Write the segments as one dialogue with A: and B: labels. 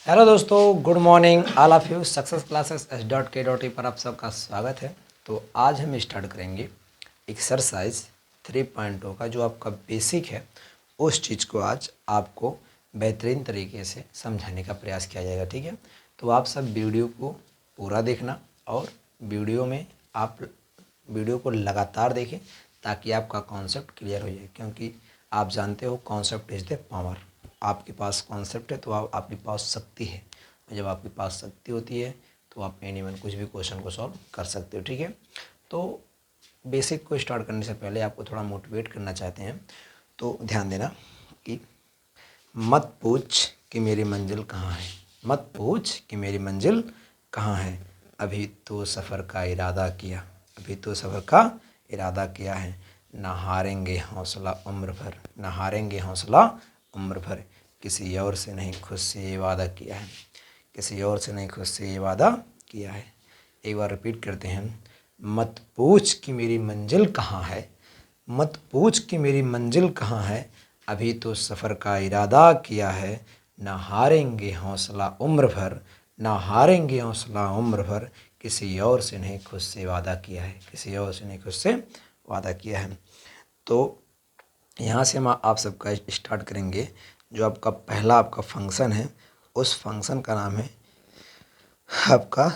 A: Hello दोस्तों, good morning all of you. Success classes s.k.e पर आप सबका स्वागत है। तो आज हम स्टार्ट करेंगे एक्सरसाइज 3.0 का जो आपका बेसिक है। उस चीज़ को आज आपको बेहतरीन तरीके से समझाने का प्रयास किया जाएगा, ठीक है। तो आप सब वीडियो को पूरा देखना और वीडियो को लगातार देखें ताकि आपका कॉन्सेप्ट क्लियर हो जाए, क्योंकि आप जानते हो कॉन्सेप्ट इज़ द पावर। आपके पास कॉन्सेप्ट है तो आपके पास शक्ति है, और जब आपके पास शक्ति होती है तो आप एनीवन कुछ भी क्वेश्चन को सॉल्व कर सकते हो, ठीक है। तो बेसिक को स्टार्ट करने से पहले आपको थोड़ा मोटिवेट करना चाहते हैं, तो ध्यान देना कि मत पूछ कि मेरी मंजिल कहाँ है, मत पूछ कि मेरी मंजिल कहाँ है, अभी तो सफ़र का इरादा किया, अभी तो सफ़र का इरादा किया है, ना हारेंगे हौसला उम्र भर, ना हारेंगे हौसला उम्र भर, किसी और से नहीं खुद से ये वादा किया है, किसी और से नहीं खुद से ये वादा किया है। एक बार रिपीट करते हैं, मत पूछ कि मेरी मंजिल कहाँ है, मत पूछ कि मेरी मंजिल कहाँ है, अभी तो सफ़र का इरादा किया है, ना हारेंगे हौसला उम्र भर, ना हारेंगे हौसला उम्र भर, किसी और से नहीं खुद से वादा किया है, किसी और से नहीं खुद से वादा किया है। तो यहाँ से हम आप सबका स्टार्ट करेंगे। जो आपका पहला आपका फंक्शन है, उस फंक्शन का नाम है आपका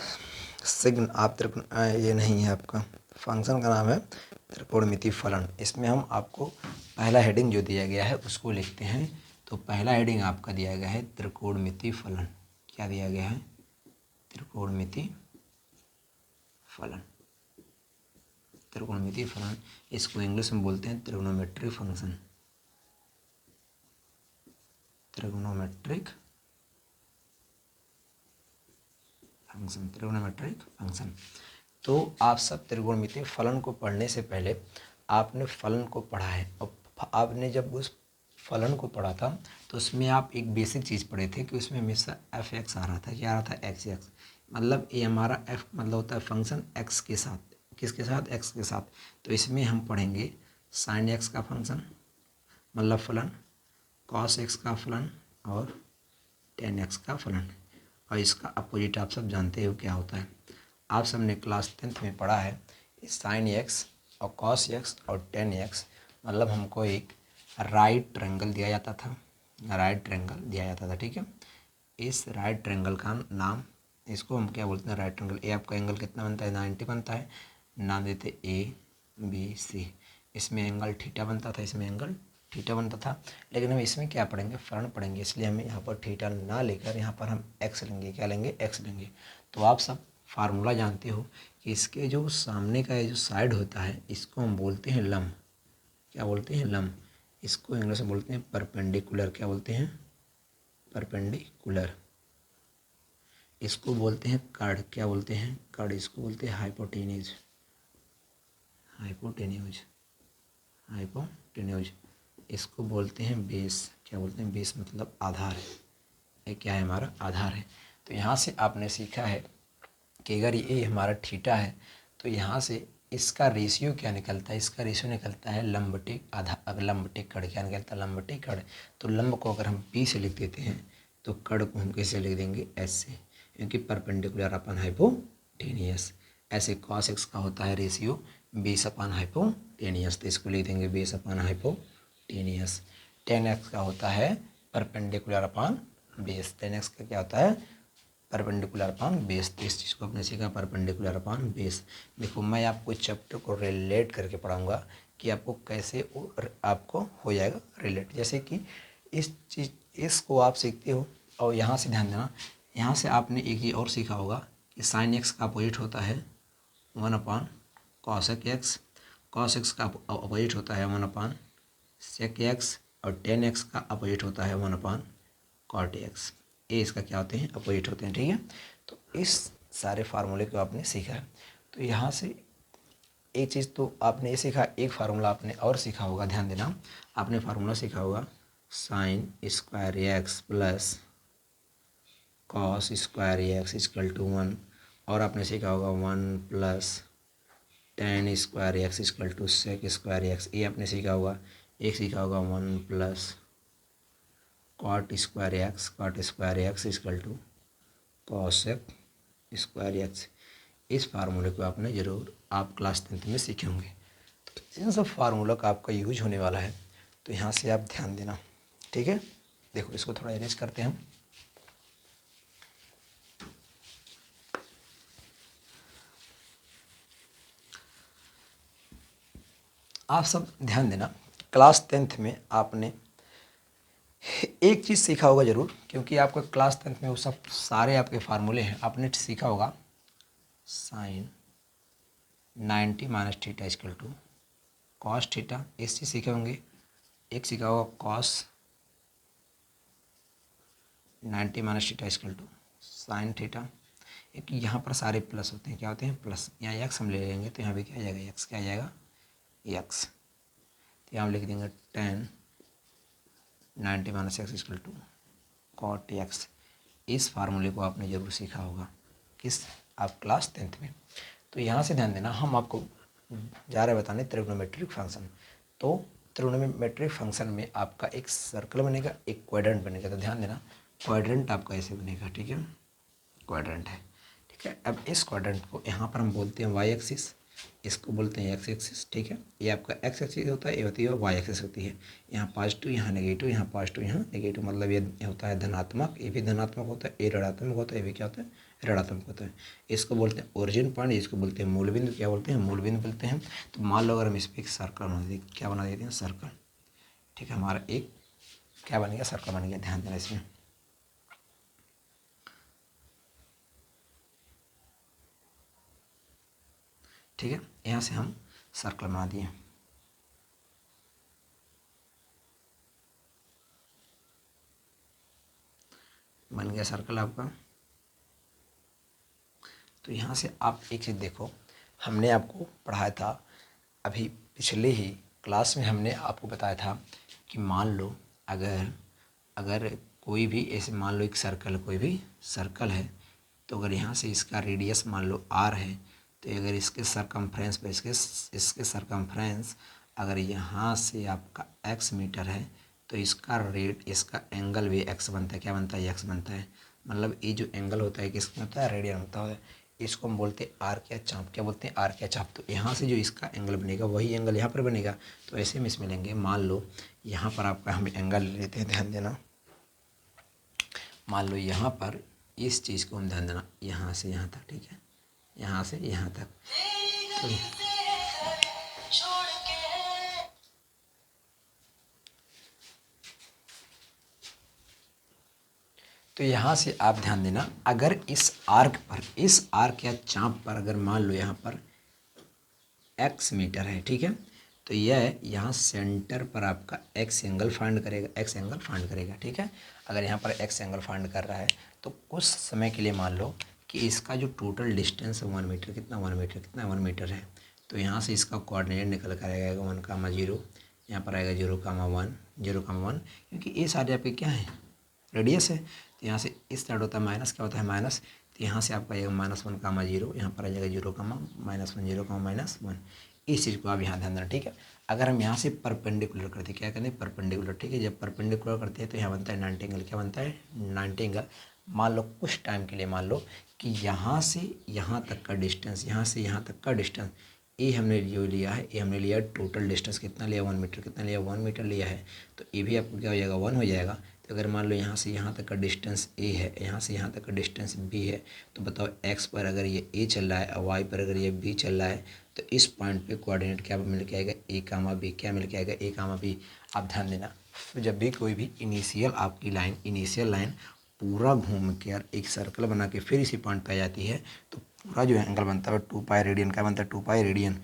A: सिग्न आप ये नहीं है, आपका फंक्शन का नाम है त्रिकोणमिति फलन। इसमें हम आपको पहला हेडिंग जो दिया गया है उसको लिखते हैं। तो पहला हेडिंग आपका दिया गया है त्रिकोणमिति फलन। क्या दिया गया है? त्रिकोणमिति फलन। त्रिकोणमिति फलन, इसको इंग्लिश में बोलते हैं trigonometric function, trigonometric function, trigonometric function. तो आप सब त्रिकोणमितीय फलन को पढ़ने से पहले आपने फलन को पढ़ा है, और आपने जब उस फलन को पढ़ा था तो उसमें आप एक बेसिक चीज़ पढ़े थे कि उसमें हमेशा एफ एक्स आ रहा था। क्या आ रहा था? X x. मतलब ये हमारा एफ मतलब होता है फंक्शन एक्स के साथ। किसके साथ? एक्स के साथ। तो इसमें हम पढ़ेंगे साइन एक्स का फंक्शन मतलब फलन, कॉस एक्स का फलन और टेन एक्स का फलन। और इसका अपोजिट आप सब जानते हो क्या होता है। आप सब ने क्लास 10th में पढ़ा है साइन एक्स और कॉस एक्स और टेन एक्स मतलब हमको एक राइट ट्रायंगल दिया जाता था, राइट ट्रायंगल दिया जाता था, ठीक है। इस राइट ट्रायंगल का नाम, इसको हम क्या बोलते हैं? Right triangle. ए आपका एंगल कितना बनता है? 90 बनता है। नाम देते ए बी सी। इसमें एंगल थीटा बनता था, इसमें एंगल थीटा बनता था। लेकिन हम इसमें क्या पढ़ेंगे? फलन पढ़ेंगे, इसलिए हमें यहाँ पर थीटा ना लेकर यहाँ पर हम एक्स लेंगे। क्या लेंगे? एक्स लेंगे। तो आप सब फार्मूला जानते हो कि इसके जो सामने का जो साइड होता है इसको हम बोलते हैं लंब। क्या बोलते हैं? लंब। इसको इंग्लिश में बोलते हैं परपेंडिकुलर। क्या बोलते हैं? परपेंडिकुलर। इसको बोलते हैं कर्ण। क्या बोलते हैं? कर्ण। इसको बोलते हैं हाइपोटेन्यूज, हाइपोटेन्यूज, हाइपोटेन्यूज। इसको बोलते हैं बेस। क्या बोलते हैं? बेस मतलब आधार है। ये क्या है? हमारा आधार है। तो यहाँ से आपने सीखा है कि अगर ये हमारा थीटा है तो यहाँ से इसका रेशियो क्या निकलता है? इसका रेशियो निकलता है लंबटिक आधार, लंबटिक कर्ण। क्या निकलता है? लंबटिक कर्ण। तो लंब को अगर हम पी से लिख देते हैं तो कर्ण को हम कैसे लिख देंगे? एस से, क्योंकि परपेंडिकुलर अपन हाइपोटेनियस। ऐसे कॉस एक्स का होता है रेशियो बेस अपन हाइपोटेनियस, तो इसको लिख देंगे बेस अपन हाइपोटेनियस। टेन एक्स का होता है परपेंडिकुलर अपान बेस। टेन एक्स का क्या होता है? परपेंडिकुलर अपान बेस। तो इस चीज़ को आपने सीखा, परपेंडिकुलर अपान बेस। देखो मैं आपको चैप्टर को रिलेट करके पढ़ाऊंगा कि आपको कैसे आपको हो जाएगा रिलेट। जैसे कि इस चीज़ इसको आप सीखते हो, और यहाँ से ध्यान देना, यहाँ से आपने एक ये और सीखा होगा कि साइन एक्स का अपोजिट होता है 1 अपान कॉसेक एक्स, कॉस एक्स का अपोजिट होता है 1 अपान सेक एक्स, और टेन एक्स का अपोजिट होता है 1 अपान कॉट एक्स। ये इसका क्या होते हैं? अपोजिट होते हैं, ठीक है। तो इस सारे फार्मूले को आपने सीखा है। तो यहाँ से एक चीज़ तो आपने ये सीखा, एक फार्मूला आपने और सीखा होगा, ध्यान देना। आपने फार्मूला सीखा होगा sine square x plus cos square x equal to 1, और आपने सीखा होगा 1 plus tan square x equal to sec square x. ये आपने सीखा होगा। एक सीखा होगा 1 plus cot square x equal to cosec square x. इस फार्मूले को आपने ज़रूर आप क्लास 10th में सीखे होंगे। तो इन सब फार्मूला का आपका यूज होने वाला है, तो यहाँ से आप ध्यान देना, ठीक है। देखो इसको थोड़ा अरेंज करते हैं हम। आप सब ध्यान देना, क्लास 10th में आपने एक चीज़ सीखा होगा ज़रूर, क्योंकि आपका क्लास 10th में वो सब सारे आपके फार्मूले हैं, आपने सीखा होगा sine 90 minus theta equal to cos theta, इस चीज़ सीखे होंगे। एक सीखा होगा cos 90 minus theta equal to sine theta. एक यहाँ पर सारे प्लस होते हैं, क्या होते हैं प्लस, यहाँ एक्स हम ले लेंगे तो यहाँ भी क्या आ जाएगा एक्स, क्या आ जाएगा एक्स। तो यहाँ हम लिख देंगे 10 90 minus x equal to cot x. इस फार्मूले को आपने ज़रूर सीखा होगा, किस आप क्लास 10th में। तो यहाँ से ध्यान देना, हम आपको जा रहे बताने त्रिग्नोमेट्रिक फंक्शन। तो त्रिग्नोमेट्रिक फंक्शन में आपका एक सर्कल बनेगा, एक क्वाड्रेंट बनेगा। तो ध्यान देना, क्वाड्रेंट आपका ऐसे बनेगा, ठीक है, क्वाड्रेंट है, ठीक है। अब इस क्वाड्रेंट को यहाँ पर हम बोलते हैं वाई एक्सिस, इसको बोलते हैं एक्स एक्सिस, ठीक है। ये आपका एक्स एक्सिस होता है, ये होती है वाई एक्सिस होती है। यहाँ पॉजिटिव, यहाँ नेगेटिव, यहाँ पॉजिटिव, यहाँ नेगेटिव, मतलब ये होता है धनात्मक, ये भी धनात्मक होता है, ये ऋणात्मक होता है, ये भी क्या होता है ऋणात्मक होता है। इसको बोलते हैं ओरिजिन पॉइंट, इसको बोलते हैं मूल बिंदु, क्या बोलते हैं मूल बिंदु बोलते हैं। तो मान लो अगर हम इस पर एक सर्कल बना दें, क्या बना देते हैं सर्कल, ठीक है, हमारा एक क्या बन गया सर्कल बन गया। ध्यान देना इसमें, ठीक है, यहाँ से हम सर्कल बना दिए। बन गया सर्कल आपका। तो यहाँ से आप एक चीज़ देखो, हमने आपको पढ़ाया था अभी पिछले ही क्लास में, हमने आपको बताया था कि मान लो अगर कोई भी ऐसे मान लो एक सर्कल, कोई भी सर्कल है, तो अगर यहाँ से इसका रेडियस मान लो r है, तो अगर इसके सरकमफ्रेंस पर इसके सरकमफ्रेंस अगर यहाँ से आपका x मीटर है, तो इसका इसका एंगल भी x बनता है, क्या बनता है x बनता है। मतलब ये जो एंगल होता है किसमें होता है, रेडियन होता है। इसको हम बोलते हैं आर क्या चाप, क्या बोलते हैं आर क्या चाप। तो यहाँ से जो इसका एंगल बनेगा वही एंगल यहाँ पर बनेगा। तो ऐसे में इसमें लेंगे, मान लो यहाँ पर आपका हम एंगल लेते हैं, ध्यान देना, मान लो यहाँ पर इस चीज़ को हम ध्यान देना, यहाँ से यहाँ तक, ठीक है, यहाँ से यहाँ तक। तो यहाँ से आप ध्यान देना, अगर इस आर्क या चाप पर अगर मान लो यहाँ पर x मीटर है, ठीक है, तो यह यहाँ सेंटर पर आपका x एंगल फाइंड करेगा, ठीक है। अगर यहाँ पर x एंगल फाइंड कर रहा है, तो कुछ समय के लिए मान लो कि इसका जो टोटल डिस्टेंस है 1 मीटर, कितना 1 मीटर है। तो यहाँ से इसका कोऑर्डिनेट निकल कर आएगा 1,0, यहाँ पर आएगा 0,1, क्योंकि ये सारे आपके क्या है रेडियस है। तो यहाँ से इस साइड होता है माइनस, क्या होता है माइनस। तो यहाँ से आपका आएगा -1,0, यहाँ पर आ जाएगा 0,-1 इस चीज़ को आप यहाँ ध्यान देना, ठीक है। अगर हम यहाँ से परपेंडिकुलर करते हैं, क्या करते हैं परपेंडिकुलर, ठीक है। जब परपेंडिकुलर करते हैं तो यहाँ बनता है 90 एंगल, क्या बनता है 90 एंगल। मान लो कुछ टाइम के लिए मान लो कि यहाँ से यहाँ तक का डिस्टेंस, यहाँ से यहाँ तक का डिस्टेंस ये हमने जो लिया है, ये हमने लिया टोटल डिस्टेंस कितना लिया 1 मीटर, कितना लिया 1 मीटर लिया है। तो ये भी आपको क्या हो जाएगा 1 हो जाएगा। तो अगर मान लो यहाँ से यहाँ तक का डिस्टेंस a है, यहाँ से यहाँ तक का डिस्टेंस b है, तो बताओ x पर अगर ये a चल रहा है और y पर अगर ये b चल रहा है, तो इस पॉइंट पे कोऑर्डिनेट क्या मिल के आएगा a, b, क्या मिल के आएगा a, b। आप ध्यान देना, जब भी कोई भी इनिशियल लाइन पूरा घूम कर एक सर्कल बना के फिर इसी पॉइंट पे आ जाती है, तो पूरा जो एंगल बनता है 2π रेडियन, क्या बनता है 2π रेडियन।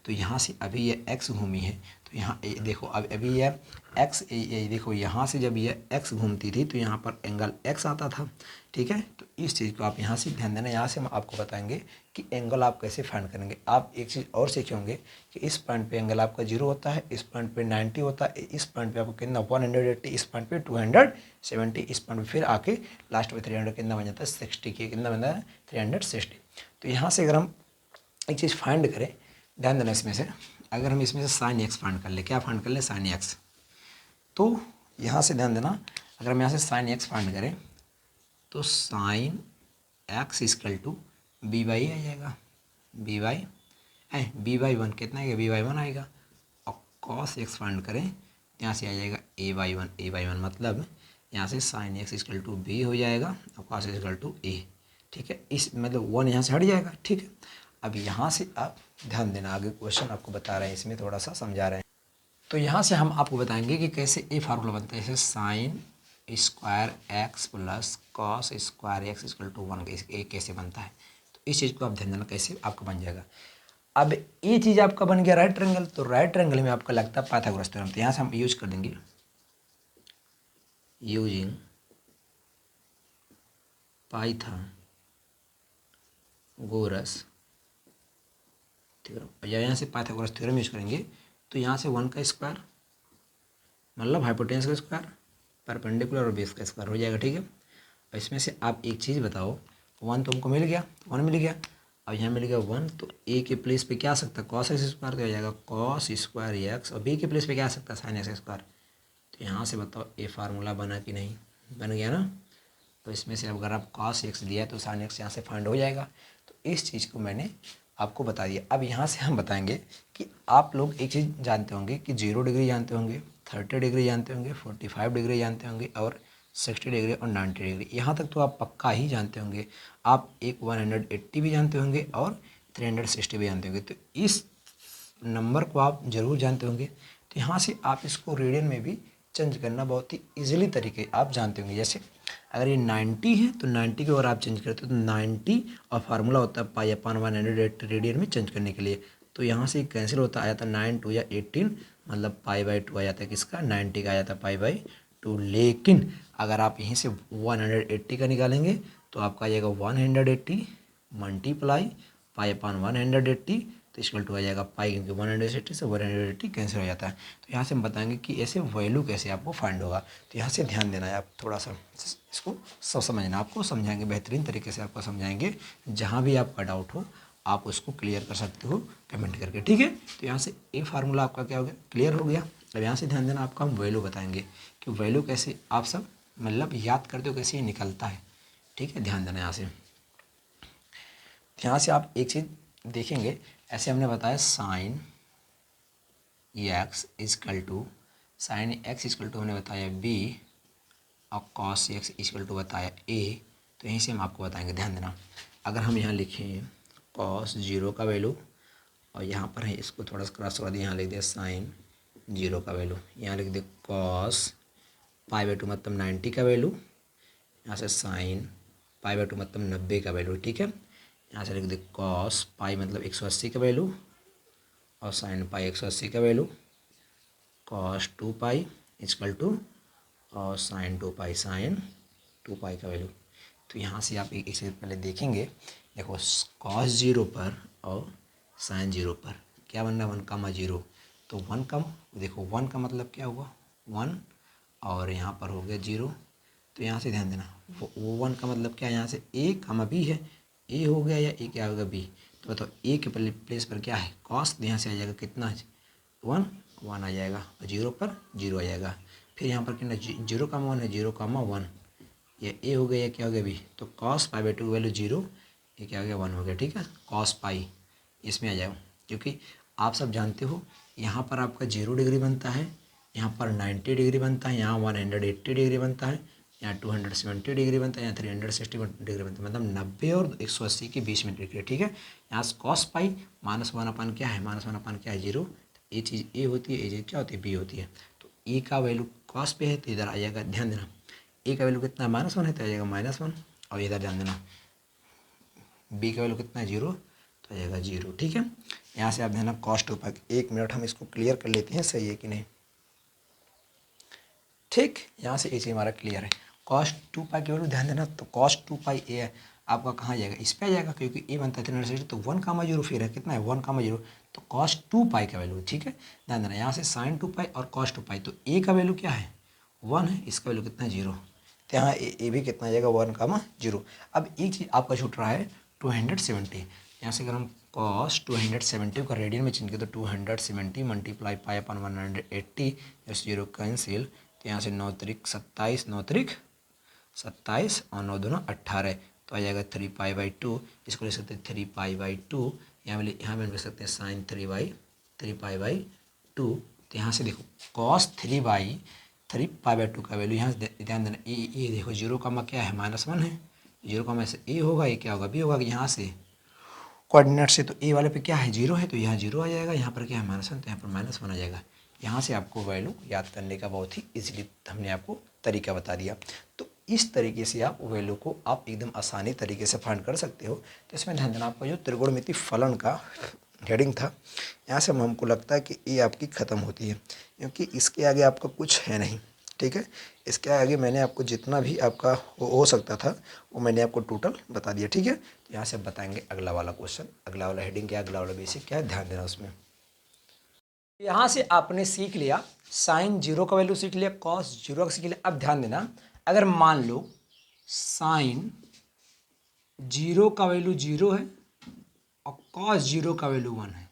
A: तो यहाँ से अभी ये x घूमी है, तो यहाँ देखो अभी ये x, देखो यहाँ से जब ये x घूमती थी तो यहाँ पर एंगल x आता था, ठीक है। तो इस चीज़ को आप यहाँ से ध्यान देना। यहाँ से हम आपको बताएंगे कि एंगल आप कैसे फाइंड करेंगे। आप एक चीज़ और सीखे होंगे कि इस पॉइंट पे एंगल आपका 0 होता है, इस पॉइंट पे 90 होता है, इस पॉइंट पे आपको कितना 180, इस पॉइंट पे 270, इस पॉइंट पे फिर आके लास्ट में 300 कितना बन जाता है 60 के, कितना बनता है 360। तो यहाँ से अगर हम एक चीज़ फाइंड करें, ध्यान देना इसमें से, अगर हम इसमें से साइन एक्स फाइंड कर ले, क्या फाइंड कर ले साइन एक्स, तो यहाँ से ध्यान देना, अगर हम यहाँ से साइन एक्स फाइंड करें तो sine x equal to b by आ जाएगा, b by b by one कितना आएगा, बी बाई वन आएगा। और कॉस एक्स फाइंड करें यहाँ से आ जाएगा a by one, a by one मतलब यहाँ से sine x equal to b हो जाएगा और कॉस इक्वल टू ए। ठीक है, इस मतलब वन यहाँ से हट जाएगा। ठीक है, अब यहाँ से आप ध्यान देना, आगे क्वेश्चन आपको बता रहे हैं, इसमें थोड़ा सा समझा रहे हैं। तो यहाँ से हम आपको बताएंगे कि कैसे ए फार्मूला बनता है, जैसे sine square x plus cos square x equal to one, ए कैसे बनता है। तो इस चीज़ को आप ध्यान देना कैसे आपका बन जाएगा। अब ये चीज़ आपका बन गया राइट ट्रायंगल, तो राइट ट्रायंगल में आपका लगता है पाइथागोरस थ्योरम। तो यहाँ से हम यूज कर देंगे यूजिंग पाइथागोरस थ्योरम, या यहाँ से पाइथागोरस थ्योरम यूज करेंगे तो यहाँ से वन का स्क्वायर मतलब हाइपोटेनस का स्क्वायर परपेंडिकुलर और बेस का स्क्वायर हो जाएगा। ठीक है, और इसमें से आप एक चीज़ बताओ, वन तो हमको मिल गया, वन मिल गया, अब यहाँ मिल गया वन, तो ए के प्लेस पे क्या आ सकता है, कॉस एक्स स्क्वायर तो हो जाएगा कॉस स्क्वायर एक्स, और बी के प्लेस पे क्या आ सकता है, साइन एक्स स्क्वायर। तो यहाँ से बताओ ए फार्मूला बना कि नहीं, बन गया ना। तो इसमें से अगर आप कॉस एक्स दिया है तो साइन एक्स यहाँ से फाइंड हो जाएगा। तो इस चीज़ को मैंने आपको बता दिया। अब यहाँ से हम बताएंगे कि आप लोग एक चीज़ जानते होंगे कि 0 डिग्री जानते होंगे, 30 डिग्री जानते होंगे, 45 डिग्री जानते होंगे और 60 डिग्री और 90 डिग्री, यहाँ तक तो आप पक्का ही जानते होंगे। आप एक 180 भी जानते होंगे और 360 भी जानते होंगे। तो इस नंबर को आप ज़रूर जानते होंगे। तो यहाँ से आप इसको रेडियन में भी चेंज करना बहुत ही ईजिली तरीके आप जानते होंगे। जैसे अगर ये 90 है तो 90 को अगर आप चेंज करते हो तो 90 और फार्मूला होता है पाई अपन 180 रेडियन में चेंज करने के लिए। तो यहाँ से कैंसिल होता आ जाता है 9 2 या 18, मतलब पाई बाई 2 आ जाता है किसका, 90 का आ जाता है पाई बाई 2। लेकिन अगर आप यहीं से 180 का निकालेंगे तो आपका आ जाएगा 180 मल्टीप्लाई पाई अपन 180 तो इक्वल टू आ जाएगा पाई, क्योंकि 180 से 180 कैंसिल हो जाता है। तो यहाँ से हम बताएंगे कि ऐसे वैल्यू कैसे आपको फाइंड होगा। तो यहाँ से ध्यान देना है, आप थोड़ा सा इसको सब समझना, आपको समझाएंगे बेहतरीन तरीके से, आपको समझाएंगे। जहाँ भी आपका डाउट हो आप उसको क्लियर कर सकते हो कमेंट करके। ठीक है, तो यहाँ से ए फार्मूला आपका क्या हो गया, क्लियर हो गया। अब यहाँ से ध्यान देना, आपका हम वैल्यू बताएंगे कि वैल्यू कैसे आप सब मतलब याद करते हो, कैसे ये निकलता है। ठीक है, ध्यान देना। यहाँ से आप एक चीज़ देखेंगे, ऐसे हमने बताया साइन एक्स इक्वल टू हमने बताया बी और कॉस एक्स इक्वल टू बताया ए। तो यहीं से हम आपको बताएंगे, ध्यान देना। अगर हम यहाँ लिखें कॉस 0 का वैल्यू और यहाँ पर है इसको थोड़ा सा क्रॉस करवा दिया, यहाँ लिख दिया साइन 0 का वैल्यू, यहाँ लिख दिया कॉस पाई बाई 2 मतलब 90 का वैल्यू, यहाँ से साइन पाई बाई 2 मतलब 90 का वैल्यू। ठीक है, यहाँ से लिख दे कॉस पाई मतलब 180 का वैल्यू और साइन पाई 180 का value, cos 2 pi equal to और साइन 2 पाई का वैल्यू। तो यहाँ से आप एक चीज़ पहले देखेंगे, देखो कॉस 0 पर और साइन 0 पर क्या बनना है, 1,0। तो 1 कम, देखो 1 का मतलब क्या हुआ 1 और यहाँ पर हो गया 0। तो यहाँ से ध्यान देना, वो 1 का मतलब क्या है, यहाँ से ए कमा बी है, ए हो गया या ए क्या होगा बी। तो बताओ ए के प्लेस पर क्या है कॉस, यहाँ से आ जाएगा कितना 1 आ जाएगा और 0 पर 0 आ जाएगा। फिर यहाँ पर कितना 0,1 है, 0,1 ये ए हो गया या क्या हो गया बी। तो कॉस पाई बाई 2 की वैल्यू 0, ये क्या हो गया 1 हो गया। ठीक है, कॉस पाई इसमें आ जाएगा, क्योंकि आप सब जानते हो यहाँ पर आपका 0 डिग्री बनता है, यहाँ पर 90 डिग्री बनता है, यहाँ 180 डिग्री बनता है, यहाँ 270 डिग्री बनता है, यहाँ 360 डिग्री बनता है, मतलब 90 और 180 के बीच में डिग्री। ठीक है, यहाँ से कॉस पाई -1 अपन क्या है, -1 अपन क्या है 0। ये चीज़ ए होती है, ये चीज़ क्या होती है बी होती है। तो ए का वैल्यू कॉस पे है तो इधर आ जाएगा, ध्यान देना ए का वैल्यू कितना -1 है तो आ जाएगा -1, और इधर ध्यान देना बी का वैल्यू कितना है 0 तो आ जाएगा 0। ठीक है, यहाँ से आप ध्यान कॉस 2 पाई, 1 मिनट हम इसको क्लियर कर लेते हैं, सही है कि नहीं। ठीक, यहाँ से ए हमारा क्लियर है। कॉस 2 पाई की वैल्यू ध्यान देना, तो कॉस 2 पाई ए है आपका कहाँ जाएगा, इस पे आ जाएगा, क्योंकि ए बनता है 360, तो 1,0 फिर है कितना है 1,0, तो कॉस 2 पाई का वैल्यू। ठीक है, ध्यान देना यहाँ से साइन 2 पाई और कॉस 2 पाई, तो ए का वैल्यू क्या है 1 है, इसका वैल्यू कितना है 0, तो यहाँ ए भी कितना आ जाएगा 1,0। अब एक चीज़ आपका छूट रहा है 270, यहाँ से अगर हम कॉस 270 का रेडियन में चेंज किया तो 270 मल्टीप्लाई पाई अपन 180 0 कैंसिल, तो तो यहाँ से 9 त्रिक 27, 9 त्रिक 27 और 9 दूना 18, तो आ जाएगा 3π/2। इसको लिख सकते हैं 3π/2। यहाँ पे लिख सकते हैं साइन 3π/2। तो यहाँ से देखो cos 3/2 का वैल्यू यहाँ से ध्यान देना, ये देखो 0 का क्या है, -1 है, 0 का से ए होगा, ये क्या होगा, बी होगा। यहाँ से कोऑर्डिनेट से तो ए वाले पे क्या है, 0 है, तो यहाँ 0 आ जाएगा। यहाँ पर क्या है, -1, तो यहाँ पर -1 आ जाएगा। यहाँ से आपको वैल्यू याद करने का बहुत ही इजीली हमने आपको तरीका बता दिया। तो इस तरीके से आप वैल्यू को आप एकदम आसानी तरीके से फाइंड कर सकते हो। तो इसमें ध्यान देना, आपका जो त्रिकोणमिति फलन का हेडिंग था, यहाँ से हमको लगता है कि ये आपकी ख़त्म होती है, क्योंकि इसके आगे आपका कुछ है नहीं। ठीक है, इसके आगे मैंने आपको जितना भी आपका हो सकता था वो मैंने आपको टोटल बता दिया। ठीक है, तो यहाँ से बताएंगे अगला वाला क्वेश्चन, अगला वाला हेडिंग क्या है, अगला वाला बेसिक क्या है, ध्यान देना उसमें। यहाँ से आपने सीख लिया साइन 0 का वैल्यू सीख लिया, कॉस 0 का सीख लिया। अब ध्यान देना, अगर मान लो साइन 0 का वैल्यू 0 है और कॉस 0 का वैल्यू 1 है,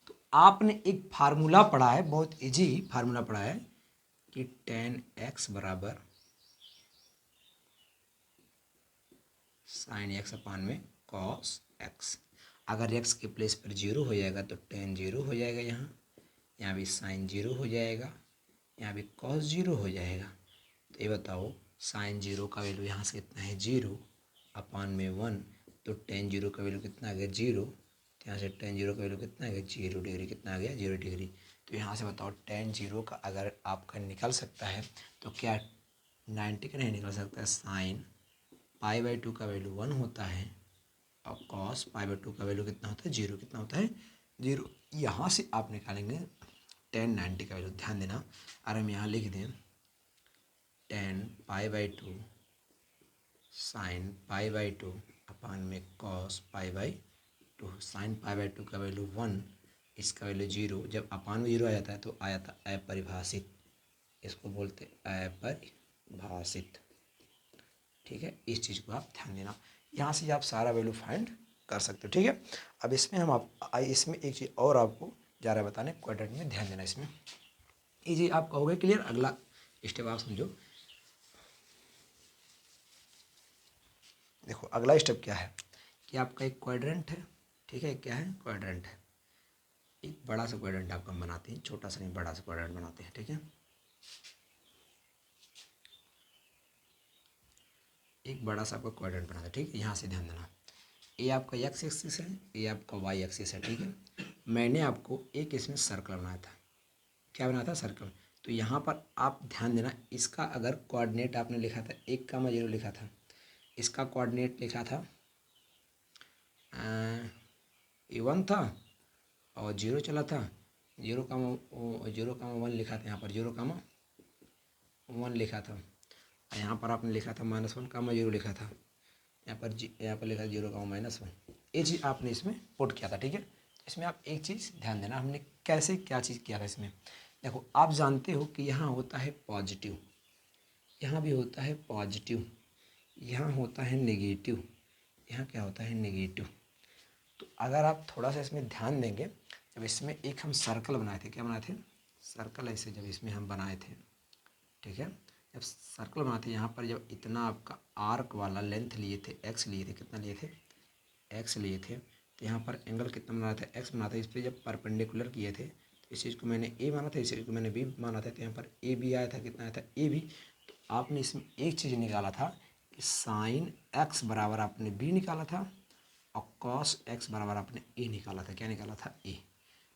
A: तो आपने एक फार्मूला पढ़ा है, बहुत इजी फार्मूला पढ़ा है कि tan x बराबर साइन x अपान में कॉस x। अगर x के प्लेस पर 0 हो जाएगा तो tan 0 हो जाएगा, यहाँ भी साइन 0 हो जाएगा, यहाँ भी कॉस 0 हो जाएगा। तो ये बताओ साइन 0 का वैल्यू यहाँ से कितना है, 0 अपान में 1, तो tan 0 का वैल्यू कितना आ गया, 0। तो यहाँ से tan 0 का वैल्यू कितना आ गया, 0 डिग्री। कितना आ गया, 0 डिग्री। तो यहाँ से बताओ tan 0 का अगर आपका निकल सकता है तो क्या 90 का नहीं निकल सकता है। साइन π/2 का वैल्यू 1 होता है और cos π/2 का वैल्यू कितना होता है, 0। कितना होता है, 0। यहाँ से आप निकालेंगे tan 90 का वैल्यू। ध्यान देना, अगर हम यहाँ लिख दें tan π/2 साइन π/2 अपान में cos π/2, साइन π/2 का वैल्यू 1, इसका वैल्यू 0। जब अपान में 0 आ जाता है तो आ जाता है अपरिभाषित, इसको बोलते अपरिभाषित। ठीक है, इस चीज़ को आप ध्यान देना, यहाँ से आप सारा वैल्यू फाइंड कर सकते हो। ठीक है, अब इसमें इसमें एक चीज़ और आपको जा रहा है बताने, क्वाड्रेंट में ध्यान देना। इसमें ये चीज़ आप कहोगे क्लियर, अगला स्टेप आप समझो। देखो अगला स्टेप क्या है कि आपका एक क्वाड्रेंट है। ठीक है, क्या है, क्वाड्रेंट है। एक बड़ा सा क्वाड्रेंट आपका बनाते हैं, छोटा सा नहीं, बड़ा सा क्वाड्रेंट बनाते हैं। ठीक है, एक बड़ा सा आपका क्वाड्रेंट बनाते हैं। ठीक है, यहाँ से ध्यान देना, ये आपका x एक्सिस है, ये आपका y एक्सिस है। ठीक है, मैंने आपको एक इसमें सर्कल बनाया था। क्या बनाया था, सर्कल। तो यहाँ पर आप ध्यान देना, इसका अगर कोऑर्डिनेट आपने लिखा था 1,0 लिखा था, इसका कोऑर्डिनेट लिखा था ये 1 था और 0 चला था, 0,1 लिखा था। यहाँ पर 0,1 लिखा था, यहाँ पर आपने लिखा था -1,0 लिखा था, यहाँ पर लिखा 0,-1। ये चीज़ आपने इसमें पुट किया था। ठीक है, इसमें आप एक चीज़ ध्यान देना, हमने कैसे क्या चीज़ किया था इसमें। देखो आप जानते हो कि यहाँ होता है पॉजिटिव, यहाँ भी होता है पॉजिटिव, यहाँ होता है नेगेटिव, यहाँ क्या होता है, नेगेटिव। तो अगर आप थोड़ा सा इसमें ध्यान देंगे, जब इसमें एक हम सर्कल बनाए थे, क्या बनाए थे, सर्कल ऐसे जब इसमें हम बनाए थे। ठीक है, जब सर्कल बनाते हैं, यहाँ पर जब इतना आपका आर्क वाला लेंथ लिए थे, एक्स लिए थे, कितना लिए थे, एक्स लिए थे, तो यहाँ पर एंगल कितना बना था, एक्स बना था। इस पर जब परपेंडिकुलर किए थे तो इस चीज़ को मैंने ए माना था, इस चीज़ को मैंने बी माना था, तो यहाँ पर ए बी आया था, कितना आया था, ए बी। तो आपने इसमें एक चीज़ निकाला था कि साइन एक्स बराबर आपने बी निकाला था और कॉस एक्स बराबर आपने ए निकाला था। क्या निकाला था, ए।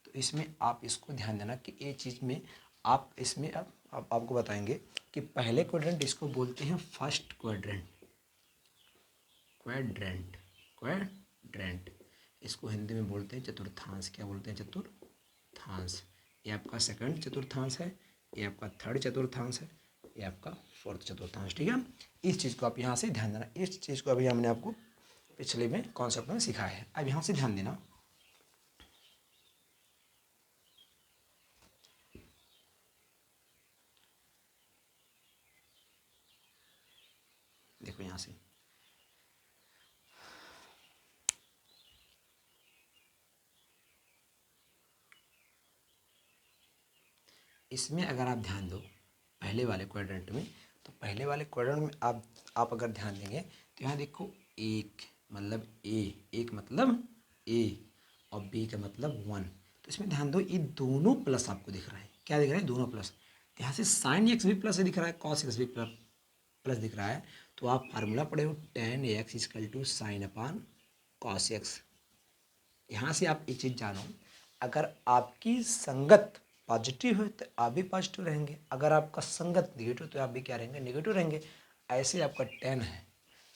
A: तो इसमें आप इसको ध्यान देना कि ये चीज़ में आप इसमें अब आपको बताएंगे कि पहले क्वाड्रेंट इसको बोलते हैं फर्स्ट क्वाड्रेंट, क्वाड्रेंट इसको हिंदी में बोलते हैं चतुर्थांश। क्या बोलते हैं, चतुर्थांश। ये आपका सेकंड चतुर्थांश है, ये आपका थर्ड चतुर्थांश है, ये आपका फोर्थ चतुर्थांश। ठीक है, इस चीज़ को आप यहाँ से ध्यान देना, इस चीज़ को अभी हमने आपको पिछले में कॉन्सेप्ट में सिखाया है। अब यहाँ से ध्यान देना, देखो यहाँ से इसमें अगर आप ध्यान दो, पहले वाले क्वाड्रेंट में, तो पहले वाले क्वाड्रेंट में आप अगर ध्यान देंगे तो यहाँ देखो एक मतलब ए और बी का मतलब 1। तो इसमें ध्यान दो, ये दोनों प्लस आपको दिख रहा है। क्या दिख रहा है? दोनों प्लस। यहाँ से साइन एक्स भी प्लस दिख रहा है, कॉस एक्स भी प्लस दिख रहा है। तो आप फार्मूला पढ़े हो tan x equal to sine upon cos x. यहाँ से आप एक चीज़ जानो, अगर आपकी संगत पॉजिटिव है तो आप भी पॉजिटिव रहेंगे, अगर आपका संगत नेगेटिव तो आप भी क्या रहेंगे? नेगेटिव रहेंगे। ऐसे आपका tan है,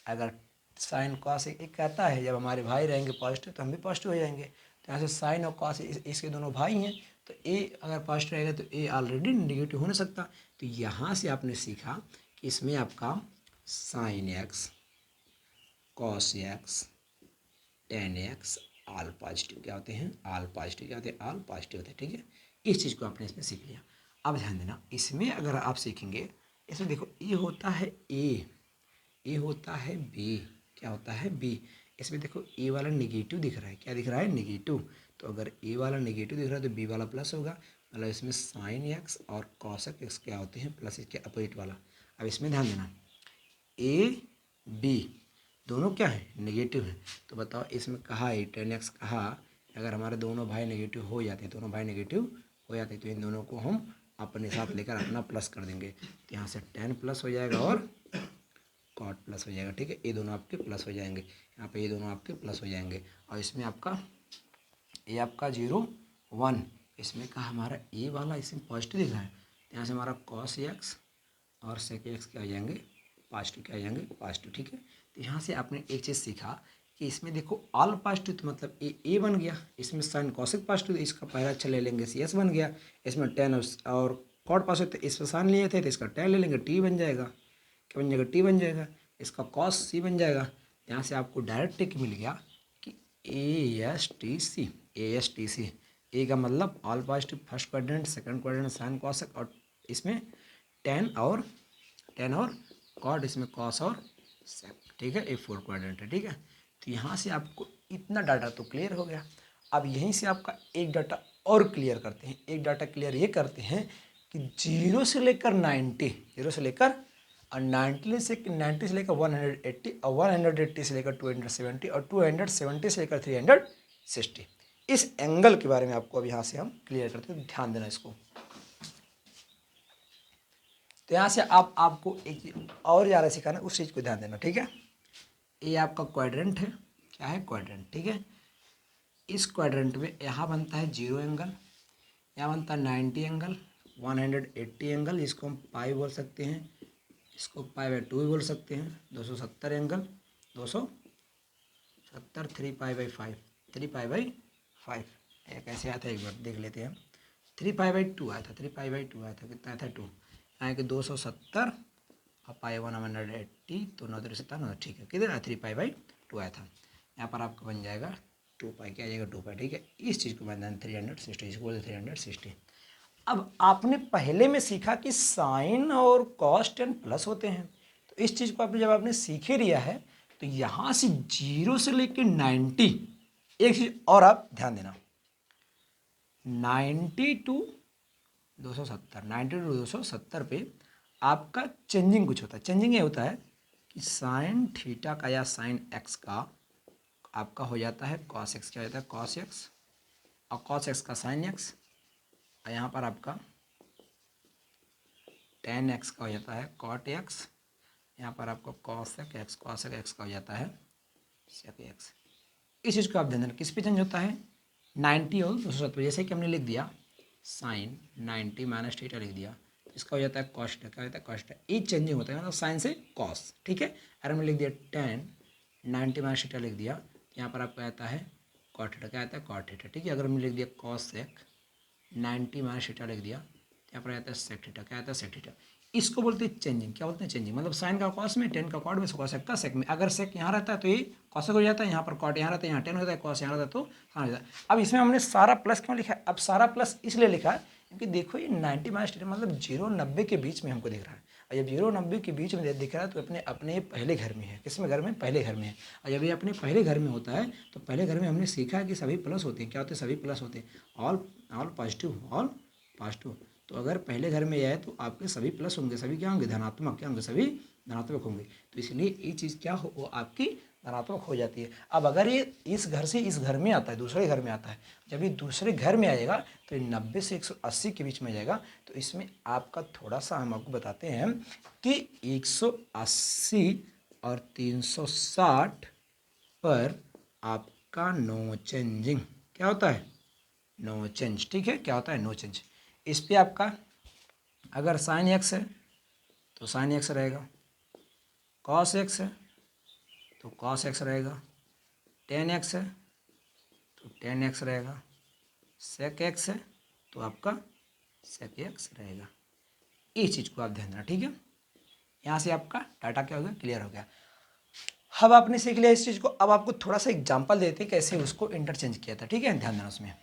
A: अगर साइन कॉस एक कहता है जब हमारे भाई रहेंगे पॉजिटिव तो हम भी पॉजिटिव हो जाएंगे। तो यहाँ से साइन और कॉस इसके दोनों भाई हैं, तो ए अगर पॉजिटिव रहेगा तो ए ऑलरेडी नेगेटिव हो नहीं सकता। तो यहाँ से आपने सीखा कि इसमें आपका sine x, cos x, ten x all positive क्या होते हैं? ऑल पॉजिटिव क्या होते हैं? ऑल पॉजिटिव होते हैं। ठीक है, इस चीज़ को आपने इसमें सीख लिया। अब ध्यान देना, इसमें अगर आप सीखेंगे, इसमें देखो ए होता है ए होता है बी, क्या होता है? बी। इसमें देखो ए वाला नेगेटिव दिख रहा है, क्या दिख रहा है? नेगेटिव। तो अगर ए वाला नेगेटिव दिख रहा है तो बी वाला प्लस होगा, मतलब इसमें साइन एक्स और कॉसक एक्स क्या होते हैं? प्लस, इसके अपोजिट वाला। अब इसमें ध्यान देना, ए बी दोनों क्या है? नेगेटिव है। तो बताओ इसमें कहा है tan x कहा, अगर हमारे दोनों भाई नेगेटिव हो जाते हैं, दोनों भाई नेगेटिव हो जाते हैं तो इन दोनों को हम अपने साथ लेकर अपना प्लस कर देंगे। तो यहाँ से tan प्लस हो जाएगा और cot प्लस हो जाएगा। ठीक है, ये दोनों आपके प्लस हो जाएंगे, यहाँ पे ये दोनों आपके प्लस हो जाएंगे। और इसमें आपका ये आपका 0 1, इसमें कहा हमारा ए वाला इसमें पॉजिटिव दिख रहा है, तो यहाँ से हमारा cos x और sec x क्या हो जाएंगे? पॉजिटिव क्या हो जाएंगे? पॉजिटिव। ठीक है, तो यहाँ से आपने एक चीज़ सीखा कि इसमें देखो ऑल पॉजिटिव तो मतलब ए बन गया, इसमें साइन कॉसिक पॉजिटिव तो इसका पहला अक्षर ले लेंगे सी एस बन गया, इसमें टेन और कॉट पॉजिटिव तो इसमें साइन लिए थे तो इसका टेन ले लेंगे, टी बन जाएगा। क्या बन जाएगा? टी बन जाएगा। इसका कॉस सी बन जाएगा। यहाँ से आपको डायरेक्ट टिक मिल गया कि A S T C, A का मतलब all positive first quadrant, second quadrant sine cosec, और इसमें टेन और कॉट, इसमें कॉस और सेक। ठीक है, ये फोर्थ क्वाड्रेंट है। ठीक है, तो यहाँ से आपको इतना डाटा तो क्लियर हो गया। अब यहीं से आपका एक डाटा और क्लियर करते हैं। एक डाटा क्लियर ये करते हैं कि 0 से लेकर 90, 0 से लेकर और 90 से लेकर 180 और 180 से लेकर 270 और 270 से लेकर 360, इस एंगल के बारे में आपको अब यहाँ से हम क्लियर करते हैं। ध्यान देना इसको। तो यहाँ से आपको एक और ज़्यादा सिखाना, उस चीज़ को ध्यान देना। ठीक है, ये आपका क्वाड्रेंट है, क्या है? क्वाड्रेंट। ठीक है, इस क्वाड्रेंट में यहाँ बनता है 0 एंगल, यहाँ बनता है 90 एंगल, 180 एंगल, इसको हम पाई बोल सकते हैं, इसको π/2 भी बोल सकते हैं, 270 एंगल, 270, 3π/5, 3π/5। एक ऐसे आया था, एक बार देख लेते हैं। 3π/2 आया था, 3π/2 आया था, कितना आया था? 2 यहाँ के 270 और π1 180, तो 9 3 9, ठीक है, किधर आया? 3π/2 आया था। यहाँ पर आपका बन जाएगा 2π, क्या आ जाएगा? 2π। ठीक है, इस चीज़ को बन जाए 360, इसको बोलते 360। अब आपने पहले में सीखा कि साइन और कॉस टेन प्लस होते हैं, तो इस चीज़ को आपने जब आपने सीख ही लिया है तो यहाँ से 0 से लेकर 90, एक चीज़ और आप ध्यान देना, 90 टू 270, 90 टू 270 पे आपका चेंजिंग कुछ होता है। चेंजिंग ये होता है कि साइन थीटा का या साइन एक्स का आपका हो जाता है कॉस एक्स, क्या हो जाता है? कॉस एक्स, और कॉस एक्स का साइन एक्स, और यहाँ पर आपका टेन एक्स का हो जाता है कॉट एक्स, यहाँ पर आपको कॉसेक एक्स का हो जाता है सेक एक्स। इस चीज़ को आप ध्यान देना, किस पे चेंज होता है? 90 और 270, जैसे कि हमने लिख दिया साइन 90 माइनस थीटा लिख दिया, तो इसका हो जाता है कॉस थीटा, क्या होता है? Cos theta. ये चेंजिंग होता है, मतलब साइन से कॉस। ठीक है, अगर हमने लिख दिया टेन 90 माइनस थीटा लिख दिया, यहाँ पर आपका आता है कॉट थीटा, क्या आता है? Cot theta. ठीक है, अगर हमने लिख दिया कॉसेक 90 माइनस थीटा लिख दिया, यहाँ पर आता है सेक थीटा, क्या आता है? Sec theta. इसको बोलते हैं चेंजिंग। क्या बोलते हैं? चेंजिंग। मतलब साइन का कॉस में, टेन का कॉट में, कॉसेक का सेक में। अगर सेक यहाँ रहता है तो ये कॉसेक हो जाता है, यहाँ पर कॉट यहाँ रहता है, यहाँ टेन होता है, कॉस यहाँ रहता है तो हाँ हो जाता है। अब इसमें हमने सारा प्लस क्यों लिखा है? अब सारा प्लस इसलिए लिखा है क्योंकि देखो ये 90 माइनस थीटा मतलब 0 90 के बीच में हमको दिख रहा है, और जब 0 90 के बीच में दिख रहा है तो अपने पहले घर में है। किसमें घर में? पहले घर में है। और जब ये अपने पहले घर में होता है तो पहले घर में हमने सीखा है कि सभी प्लस होते हैं। क्या होते हैं? सभी प्लस होते हैं, ऑल पॉजिटिव, ऑल पॉजिटिव। तो अगर पहले घर में आए तो आपके सभी प्लस होंगे, सभी क्या होंगे, धनात्मक, क्या होंगे, सभी धनात्मक होंगे। तो इसलिए ये चीज़ क्या हो, वो आपकी धनात्मक हो जाती है। अब अगर ये इस घर से इस घर में आता है, दूसरे घर में आता है, जब ये दूसरे घर में आएगा तो 90 से 180 के बीच में जाएगा। तो इसमें आपका थोड़ा सा हम आपको बताते हैं कि 180 और 360 पर आपका नो चेंजिंग क्या होता है, नो चेंज। ठीक है, क्या होता है, नो चेंज। इस पे आपका अगर साइन एक्स है तो साइन एक्स रहेगा, कॉस एक्स है तो कॉस एक्स रहेगा, टेन एक्स है तो टेन एक्स रहेगा, सेक एक्स है तो आपका सेक एक्स रहेगा। इस चीज़ को आप ध्यान देना। ठीक है, यहाँ से आपका डाटा क्या हो गया, क्लियर हो गया। अब आपने सीख लिया इस चीज़ को। अब आपको थोड़ा सा एग्जांपल देते हैं कैसे उसको इंटरचेंज किया था। ठीक है, ध्यान देना उसमें।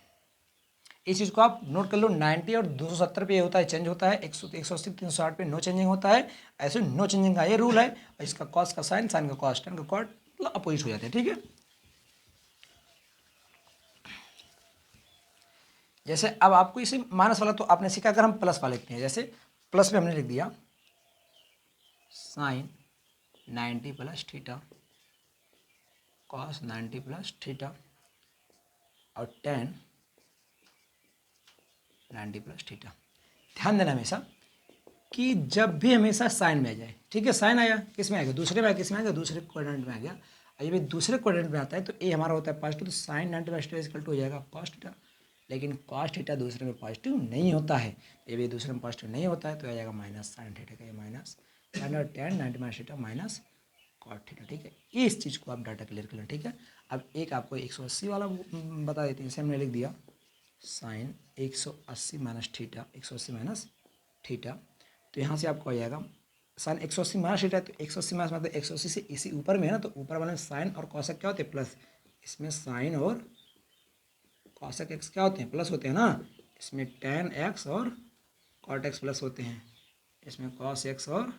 A: इस चीज़ को आप नोट कर लो, 90 और 270 पे ये होता है, चेंज होता है। 180 360 पे नो चेंजिंग होता है। ऐसे नो चेंजिंग का ये रूल है। और इसका कॉस का साइन, साइन का कॉस, टेन का कॉट, मतलब अपोजिट हो जाते हैं। ठीक है, जैसे अब आपको इसे माइनस वाला तो आपने सीखा, अगर हम प्लस वाले लिखते हैं, जैसे प्लस में हमने लिख दिया sine 90 plus theta, cos 90 plus theta, और टेन 90 प्लस थीटा। ध्यान देना हमेशा कि जब भी हमेशा साइन में आ जाए, ठीक है, साइन आया, किस में आएगा, दूसरे में आया, किस में आएगा, दूसरे क्वाड्रेंट में आ गया। और जब ये दूसरे क्वाड्रेंट में आता है तो ए हमारा होता है पॉजिटिव, तो sine 90 plus theta equal to हो जाएगा कॉस थीटा। लेकिन कॉस थीटा दूसरे में पॉजिटिव नहीं होता है। जब ये दूसरे में पॉजिटिव नहीं होता है तो आ जाएगा माइनस साइन थीटा का, ये माइनस साइन और tan 90 minus theta minus cot theta. ठीक है, इस चीज़ को आप डाटा क्लियर कर लें। ठीक है, अब एक आपको 180 वाला बता देते हैं। जैसे हमने लिख दिया sine 180 minus theta, 180 minus theta, तो यहाँ से आपको आ जाएगा साइन 180 माइनस थीटा, तो 180 माइनस मतलब 180 से इसी ऊपर में है ना, तो ऊपर वाले में साइन और कॉसेक क्या होते हैं, प्लस। इसमें साइन और कॉसेक एक्स क्या होते हैं, प्लस होते हैं ना। इसमें टेन एक्स और कॉट एक्स प्लस होते हैं, इसमें कॉस एक्स और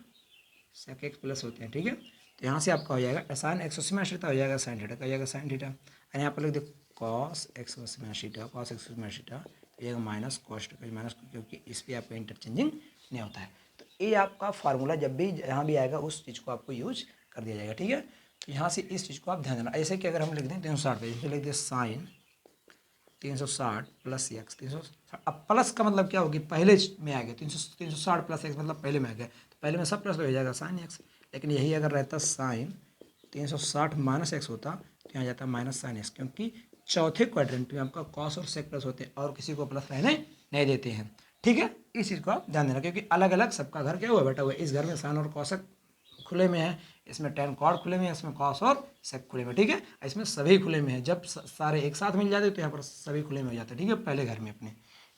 A: सेक एक्स प्लस होते हैं। ठीक है, तो यहाँ से आपका हो जाएगा साइन 180 माइनस थीटा हो जाएगा साइन थीटा का, हो जाएगा साइन थीटा। और यहाँ पर लिख दो cos 180 minus theta, cos 180 minus theta, तो ये माइनस कॉस थीटा, माइनस, क्योंकि इस पर आपका इंटरचेंजिंग नहीं होता है। तो ये आपका फार्मूला जब भी यहाँ भी आएगा उस चीज़ को आपको यूज कर दिया जाएगा। ठीक है, तो यहाँ से इस चीज़ को आप ध्यान देना। ऐसे कि अगर हम लिख दें 360 पे, लिख दें साइन 360 प्लस एक्स, 360। अब प्लस का मतलब क्या होगी, पहले में आ गया 360 प्लस एक्स मतलब पहले में आ गया, तो पहले में सब प्लस हो जाएगा साइन एक्स। लेकिन यही अगर रहता साइन 360 माइनस एक्स होता तो यहाँ जाता माइनस साइन एक्स, क्योंकि चौथे क्वाड्रेंट में आपका कॉस और सेक प्लस होते हैं और किसी को प्लस रहने नहीं देते हैं। ठीक है, इस चीज़ को आप ध्यान देना, क्योंकि अलग अलग सबका घर क्या हुआ, बैठा हुआ है। इस घर में साइन और कॉसक खुले में है, इसमें टेन कॉड खुले में है, इसमें कॉस और सेक खुले में। ठीक है, इसमें सभी खुले में है। जब सारे एक साथ मिल जाते तो यहाँ पर सभी खुले में हो जाते हैं। ठीक है, पहले घर में अपने,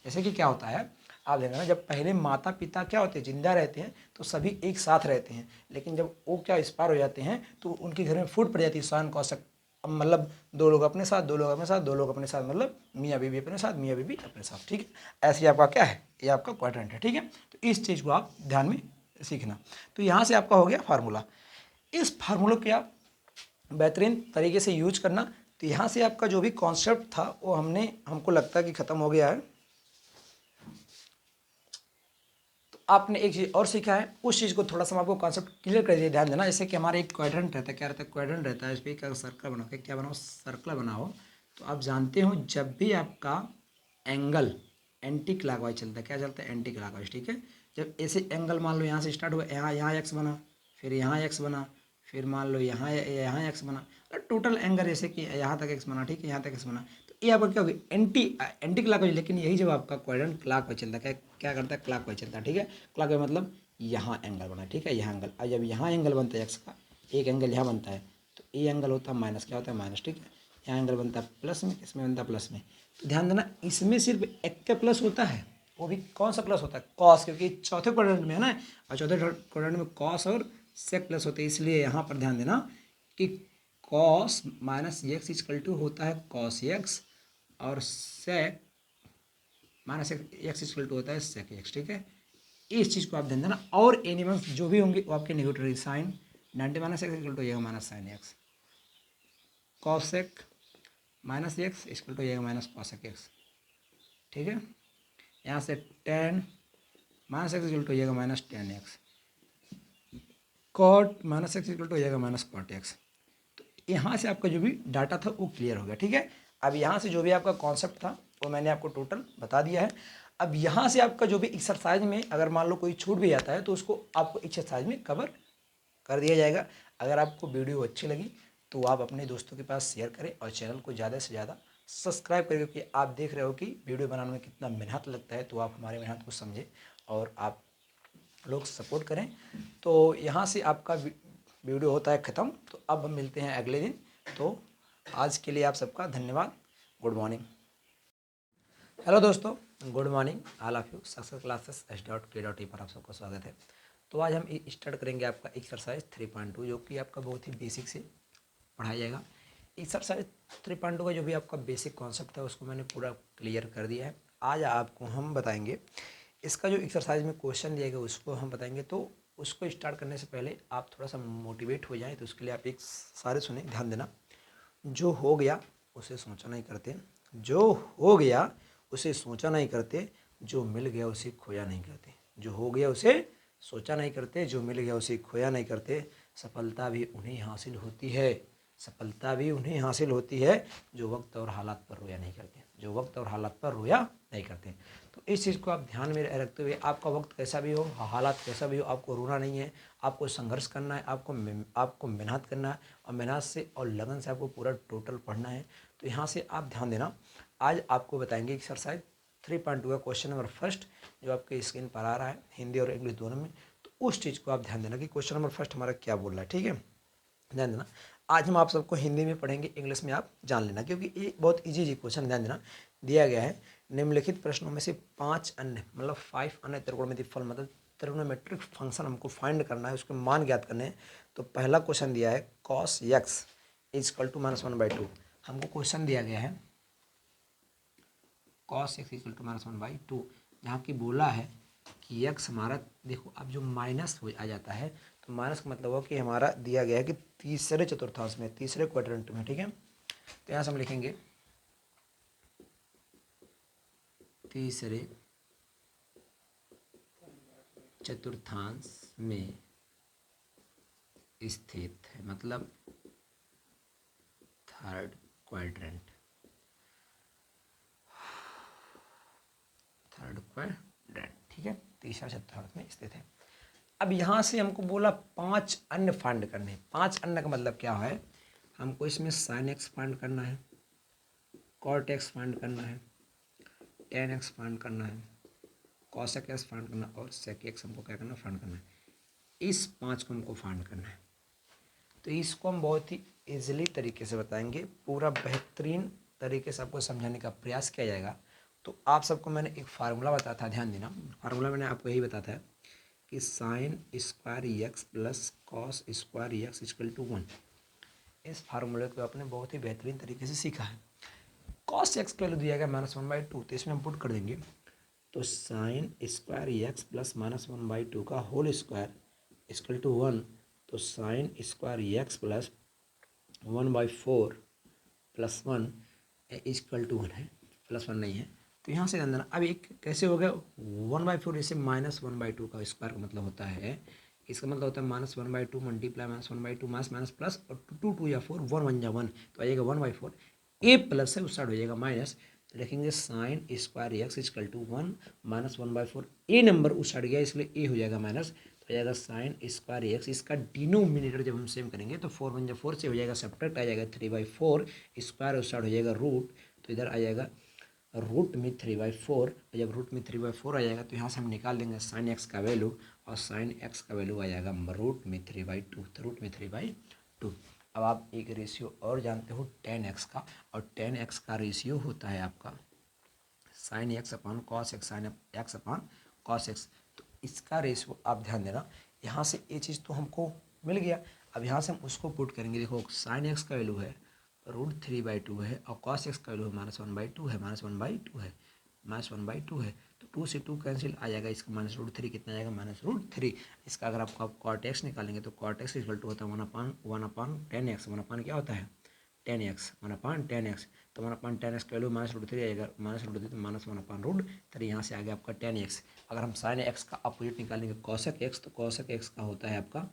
A: जैसे कि क्या होता है आप देखना, जब पहले माता पिता क्या होते हैं, जिंदा रहते हैं तो सभी एक साथ रहते हैं। लेकिन जब वो क्या एक्सपायर हो जाते हैं तो उनके घर में फूट पड़ जाती है, साइन कॉसक, मतलब दो लोग अपने साथ, दो लोग अपने साथ, दो लोग अपने साथ, मतलब मियाँ बीवी अपने साथ, मियाँ बीवी अपने साथ। ठीक है, ऐसे आपका क्या है, ये आपका क्वाड्रेंट है। ठीक है, तो इस चीज़ को आप ध्यान में सीखना। तो यहाँ से आपका हो गया फार्मूला। इस फार्मूले को आप बेहतरीन तरीके से यूज करना। तो यहाँ से आपका जो भी कॉन्सेप्ट था वो हमको लगता है कि ख़त्म हो गया है। तो आपने एक चीज़ और सीखा है, उस चीज़ को थोड़ा सा आपको कॉन्सेप्ट क्लियर कर दिए, ध्यान देना। जैसे कि हमारा एक क्वाड्रेंट रहता है, क्या रहता है, क्वाड्रेंट रहता है। इस पर एक सर्कल बनाओ, क्या बनाओ, सर्कल बनाओ। तो आप जानते हो जब भी आपका एंगल एंटी क्लॉकवाइज चलता है, क्या चलता है, एंटी क्लॉकवाइज। ठीक है, जब ऐसे एंगल मान लो यहाँ से स्टार्ट हुआ, यहाँ एक्स बना, फिर यहाँ एक्स बना, फिर मान लो यहाँ एक्स बना, टोटल एंगल जैसे कि यहाँ तक एक्स बना। ठीक है, यहाँ तक एक्स बना, तो ये आपका क्या होगी, एंटी एंटी क्लॉकवाइज। लेकिन यही जब आपका क्वाड्रेंट क्लॉकवाइज चलता है, क्या करता है, क्लॉकवाइज चलता है। ठीक है, क्लॉकवाइज मतलब यहाँ एंगल बना। ठीक है, यहाँ एंगल, और जब यहाँ एंगल बनता है एक्स का, एक एंगल यहाँ बनता है, तो ये एंगल होता है माइनस, क्या होता है, माइनस। ठीक है, यहाँ एंगल बनता है प्लस में, इसमें बनता है प्लस में। तो ध्यान देना, इसमें सिर्फ एक का प्लस होता है, वो भी कौन सा प्लस होता है, कॉस, क्योंकि चौथे क्वाड्रेंट में है ना, और चौथे क्वाड्रेंट में कॉस और सेक प्लस होते हैं। इसलिए यहाँ पर ध्यान देना कि cos minus x equal to होता है कॉस एक्स, और sec minus x equal to होता है सेक एक्स। ठीक है, इस चीज़ को आप ध्यान देना। और एनिमल्स जो भी होंगे वो आपके नेगेटिव रहेगी। Sine 90 minus x equal to हो जाएगा minus sine x, cosec minus x equal to हो जाएगा माइनस कॉसेक एक्स। ठीक है, यहाँ से tan minus x equal to हो जाएगा minus tan x, cot minus x equal to हो जाएगा माइनस कॉट एक्स। तो यहाँ से आपका जो भी डाटा था वो क्लियर हो गया, ठीक है। अब यहाँ से जो भी आपका कॉन्सेप्ट था वो मैंने आपको टोटल बता दिया है। अब यहाँ से आपका जो भी एक्सरसाइज में अगर मान लो कोई छूट भी जाता है तो उसको आपको एक्सरसाइज में कवर कर दिया जाएगा। अगर आपको वीडियो अच्छी लगी तो आप अपने दोस्तों के पास शेयर करें और चैनल को ज़्यादा से ज़्यादा सब्सक्राइब करें, क्योंकि आप देख रहे हो कि वीडियो बनाने में कितना मेहनत लगता है। तो आप हमारे मेहनत को समझें और आप लोग सपोर्ट करें। तो यहाँ से आपका वीडियो होता है ख़त्म। तो अब हम मिलते हैं अगले दिन। तो आज के लिए आप सबका धन्यवाद। Good morning. हेलो दोस्तों, good morning all of you. Success classes S.K.E पर आप सबका स्वागत है। तो आज हम स्टार्ट करेंगे आपका एक्सरसाइज 3.2, जो कि आपका बहुत ही बेसिक से पढ़ाया जाएगा। एक्सरसाइज 3.2 का जो भी आपका बेसिक कॉन्सेप्ट है उसको मैंने पूरा क्लियर कर दिया है। आज आपको हम बताएंगे इसका जो एक्सरसाइज में क्वेश्चन दिया गया उसको हम बताएंगे। तो उसको स्टार्ट करने से पहले आप थोड़ा सा मोटिवेट हो जाएं, तो उसके लिए आप एक सारे सुने, ध्यान देना। जो हो गया उसे सोचा नहीं करते, जो हो गया उसे सोचा नहीं करते, जो मिल गया उसे खोया नहीं करते। जो हो गया उसे सोचा नहीं करते, जो मिल गया उसे खोया नहीं करते। सफलता भी उन्हें हासिल होती है, सफलता भी उन्हें हासिल होती है जो वक्त और हालात पर रोया नहीं करते, जो वक्त और हालात पर रोया नहीं करते। तो इस चीज़ को आप ध्यान में रखते हुए, आपका वक्त कैसा भी हो, हालात कैसा भी हो, आपको रोना नहीं है, आपको संघर्ष करना है, आपको मेहनत करना है और मेहनत से और लगन से आपको पूरा टोटल पढ़ना है। तो यहाँ से आप ध्यान देना। आज आपको बताएंगे एक्सरसाइज 3.2 का क्वेश्चन नंबर फर्स्ट, जो आपके स्क्रीन पर आ रहा है हिंदी और इंग्लिश दोनों में। तो उस चीज़ को आप ध्यान देना कि क्वेश्चन नंबर फर्स्ट हमारा क्या बोल रहा है, ठीक है, ध्यान देना। आज हम आप सबको हिंदी में पढ़ेंगे, इंग्लिश में आप जान लेना, क्योंकि ये बहुत इजी क्वेश्चन, ध्यान देना। दिया गया है निम्नलिखित प्रश्नों में से 5 अन्य, मतलब 5 अन्य त्रिकोणमितीय फल, मतलब त्रिकोणोमेट्रिक फंक्शन हमको फाइंड करना है, उसके मान ज्ञात करने हैं। तो पहला क्वेश्चन दिया है cos x इजकल टू -1/2। हमको क्वेश्चन दिया गया है cos x इजकल टू -1/2, जहाँ की बोला है कि x हमारा, देखो अब जो माइनस हो आ जाता है तो माइनस का मतलब हो कि हमारा दिया गया है कि तीसरे चतुर्थांश में, तीसरे क्वाड्रेंट में, ठीक है। तो यहाँ से हम लिखेंगे तीसरे चतुर्थांश में स्थित है, मतलब थर्ड क्वाड्रेंट, थर्ड क्वाड्रेंट, ठीक है, तीसरा चतुर्थांश में स्थित है। अब यहाँ से हमको बोला 5 अन्य फाइंड करने। 5 अन्य का मतलब क्या है, हमको इसमें sin x फाइंड करना है, cot x फाइंड करना है, tan x फाइंड करना है, cos x फाइंड करना है और sec x हमको क्या करना है, फाइंड करना है। इस 5 को हमको फाइंड करना है। तो इसको हम बहुत ही ईजिली तरीके से बताएंगे, पूरा बेहतरीन तरीके से आपको समझाने का प्रयास किया जाएगा। तो आप सबको मैंने एक फार्मूला बताया था, ध्यान देना। फार्मूला मैंने आपको यही बताया था कि sine square x plus cos square x equal to 1। इस फार्मूले को आपने बहुत ही बेहतरीन तरीके से सीखा है। कॉस एक्स का वैल्यू दिया गया -1/2, तो इसमें हम पुट कर देंगे। तो साइन स्क्वायर एक्स प्लस -1/2 का होल स्क्वायर इक्वल टू 1। तो sine square x plus 1/4 plus 1 equal to 1 है, प्लस 1 नहीं है। तो यहाँ से ध्यान देना। अब एक कैसे हो गया 1/4, जैसे -1/2 का स्क्वायर का मतलब होता है, इसका मतलब होता है -1/2 मल्टीप्लाई -1/2 माइनस प्लस और 2 2 या 4 1 1 या 1, तो आ जाएगा 1/4। ए प्लस है उस साइड हो जाएगा माइनस, तो लिखेंगे sine square x equal to 1 -1/4। ए नंबर उस साइड गया इसलिए ए हो जाएगा माइनस, तो आ जाएगा साइन स्क्वायर एक्स। इसका डिनोमिनेटर जब हम सेम करेंगे तो 4 1 4 से हो जाएगा, सब्ट्रैक्ट आ जाएगा 3/4, स्क्वायर उस साइड हो जाएगा रूट, तो इधर आ जाएगा रूट में 3/4। और जब रूट में 3/4 आ जाएगा तो यहाँ से हम निकाल देंगे साइन एक्स का वैल्यू, और साइन एक्स का वैल्यू आ जाएगा रूट में 3/2, तो रूट में 3/2। अब आप एक रेशियो और जानते हो tan x का, और tan x का रेशियो होता है आपका sine x upon cos x, sine x upon cos x. तो इसका रेशियो आप ध्यान देना। यहाँ से ये चीज़ तो हमको मिल गया। अब यहाँ से हम उसको पुट करेंगे। देखो साइन एक्स का वैल्यू है √3/2 है, और कॉस एक्स का वैल्यू है -1/2 है, -1/2 है, -1/2 है। तो 2 से 2 कैंसिल आ जाएगा, इसका -√3 कितना आएगा, -√3। इसका अगर आपको आप कॉट एक्स निकालेंगे तो कॉट एक्स इक्वल टू होता है 1/tan x। 1 क्या होता है 10x, 1/10x। तो 1/10x का वैल्यू -√3 आएगा, -√3 तो -1/√3, यहाँ से आ गया आपका 10x। अगर हम साइन एक्स का अपोजिट निकालेंगे कॉसेक एक्स, तो कॉसेक एक्स का होता है आपका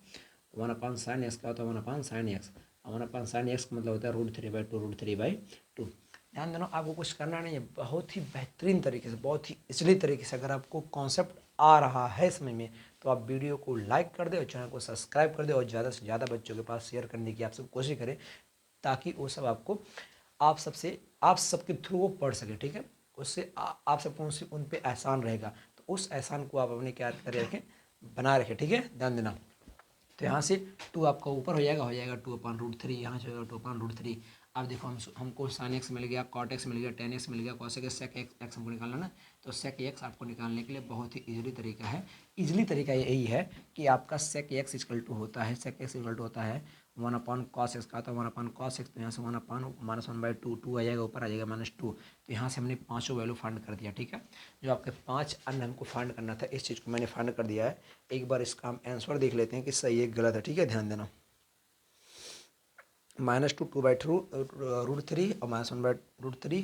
A: 1/sin x का होता है 1/sin x। 1/sin x का मतलब होता है √3/2, √3/2। ध्यान देना, आपको कुछ करना नहीं है, बहुत ही बेहतरीन तरीके से, बहुत ही इजली तरीके से अगर आपको कॉन्सेप्ट आ रहा है समझ में, तो आप वीडियो को लाइक कर दे और चैनल को सब्सक्राइब कर दे और ज़्यादा से ज़्यादा बच्चों के पास शेयर करने की आप सब कोशिश करें, ताकि वो सब आपको आप सबके थ्रू वो पढ़ सके। ठीक है, उससे आप सबको उन पे एहसान रहेगा, तो उस एहसान को आप अपने क्या करे रखें, बना रखें। ठीक है, ध्यान देना। तो यहाँ से 2 आपका ऊपर हो जाएगा 2/√3, यहाँ से हो जाएगा 2/√3। अब देखो हमको साइन एक्स मिल गया, कॉट एक्स मिल गया, टेन एक्स मिल गया, कॉसेक सेक एक्स हमको निकालना ना, तो सेक एक्स आपको निकालने के लिए बहुत ही इजीली तरीका है। इजीली तरीका यही है कि आपका सेक एक्स इक्वल टू होता है, सेक एक्स इक्वल टू होता है 1/cos एक्स का, तो 1/cos एक्स, तो यहाँ से 1/-1/2, 2 आ जाएगा, ऊपर आ जाएगा -2। तो यहाँ से हमने पाँचों वैल्यू फाइंड कर दिया। ठीक है, जो आपके 5 अन्य हमको फाइंड करना था, इस चीज़ को मैंने फाइंड कर दिया है। एक बार इसका हम आंसर देख लेते हैं कि सही है गलत है। ठीक है, ध्यान देना, -2 2/√3 और -1/√3,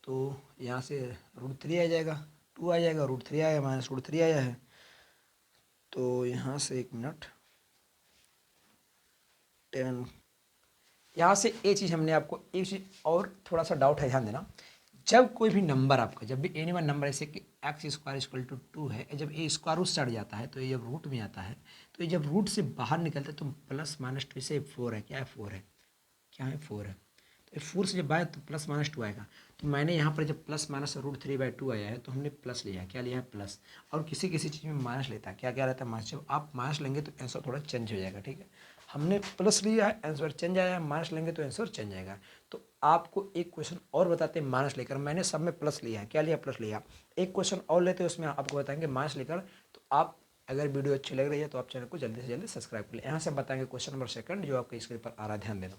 A: तो यहाँ से √3 आ जाएगा, 2 आ जाएगा, √3 आया, -√3 आया है। तो यहाँ से 1 मिनट, 10, यहाँ से ये चीज़ हमने आपको एक चीज़ और थोड़ा सा डाउट है, ध्यान देना। जब कोई भी नंबर आपका, जब भी एनी वन नंबर ऐसे कि x² = 2 है, जब ये स्क्वायर रूट से हट जाता है, तो ये जब रूट में आता है, तो ये जब रूट से बाहर निकलता है तो +-2 से 4 है, क्या है 4 है, क्या है 4 है। तो 4 से जब आए तो +-2 आएगा। तो मैंने यहाँ पर जब ±√3/2 आया है, तो हमने प्लस लिया है, क्या लिया है प्लस। और किसी किसी चीज़ में माइनस लेता है, क्या क्या रहता है माइनस। जब आप माइनस लेंगे तो आंसर थोड़ा चेंज हो जाएगा। ठीक है, हमने प्लस लिया है, आंसर चेंज आया है, माइनस लेंगे तो आंसर चेंज आएगा। तो आपको एक क्वेश्चन और बताते हैं माइनस लेकर, मैंने सब में प्लस लिया है, क्या लिया प्लस लिया। एक क्वेश्चन और लेते हैं, उसमें आपको बताएंगे माइनस लेकर। तो आप अगर वीडियो अच्छी लग रही है तो आप चैनल को जल्दी से जल्दी सब्सक्राइब कर लें। यहाँ से बताएंगे क्वेश्चन नंबर 2 जो आपके स्क्रीन पर आ रहा है, ध्यान देना।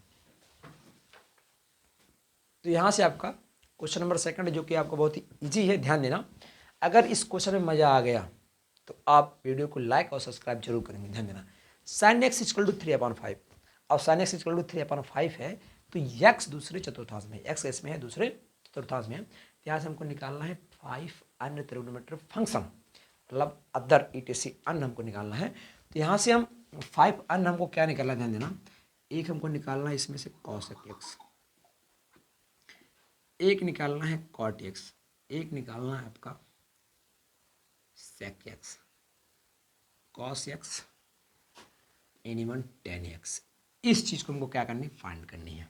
A: तो यहाँ से आपका क्वेश्चन नंबर 2 जो कि आपको बहुत ही ईजी है, ध्यान देना। अगर इस क्वेश्चन में मज़ा आ गया तो आप वीडियो को लाइक और सब्सक्राइब जरूर करेंगे, ध्यान देना। sin x = 3/5, और sin x = 3/5 है, तो x दूसरे चतुर्थांश में, x इसमें है, दूसरे चतुर्थांश में है। तो यहाँ से हमको निकालना है 5 अन्य त्रिकोणमितीय फंक्शन, मतलब अदर ETC अन्य हमको निकालना है। तो यहाँ से हम 5 अन्य हमको क्या निकालना है, ध्यान देना। एक हमको निकालना है इसमें से cosec x, एक निकालना है cot x, एक निकालना है आपका sec x, cos x, any one tan x। इस चीज को हमको क्या करनी, फाइंड करनी है।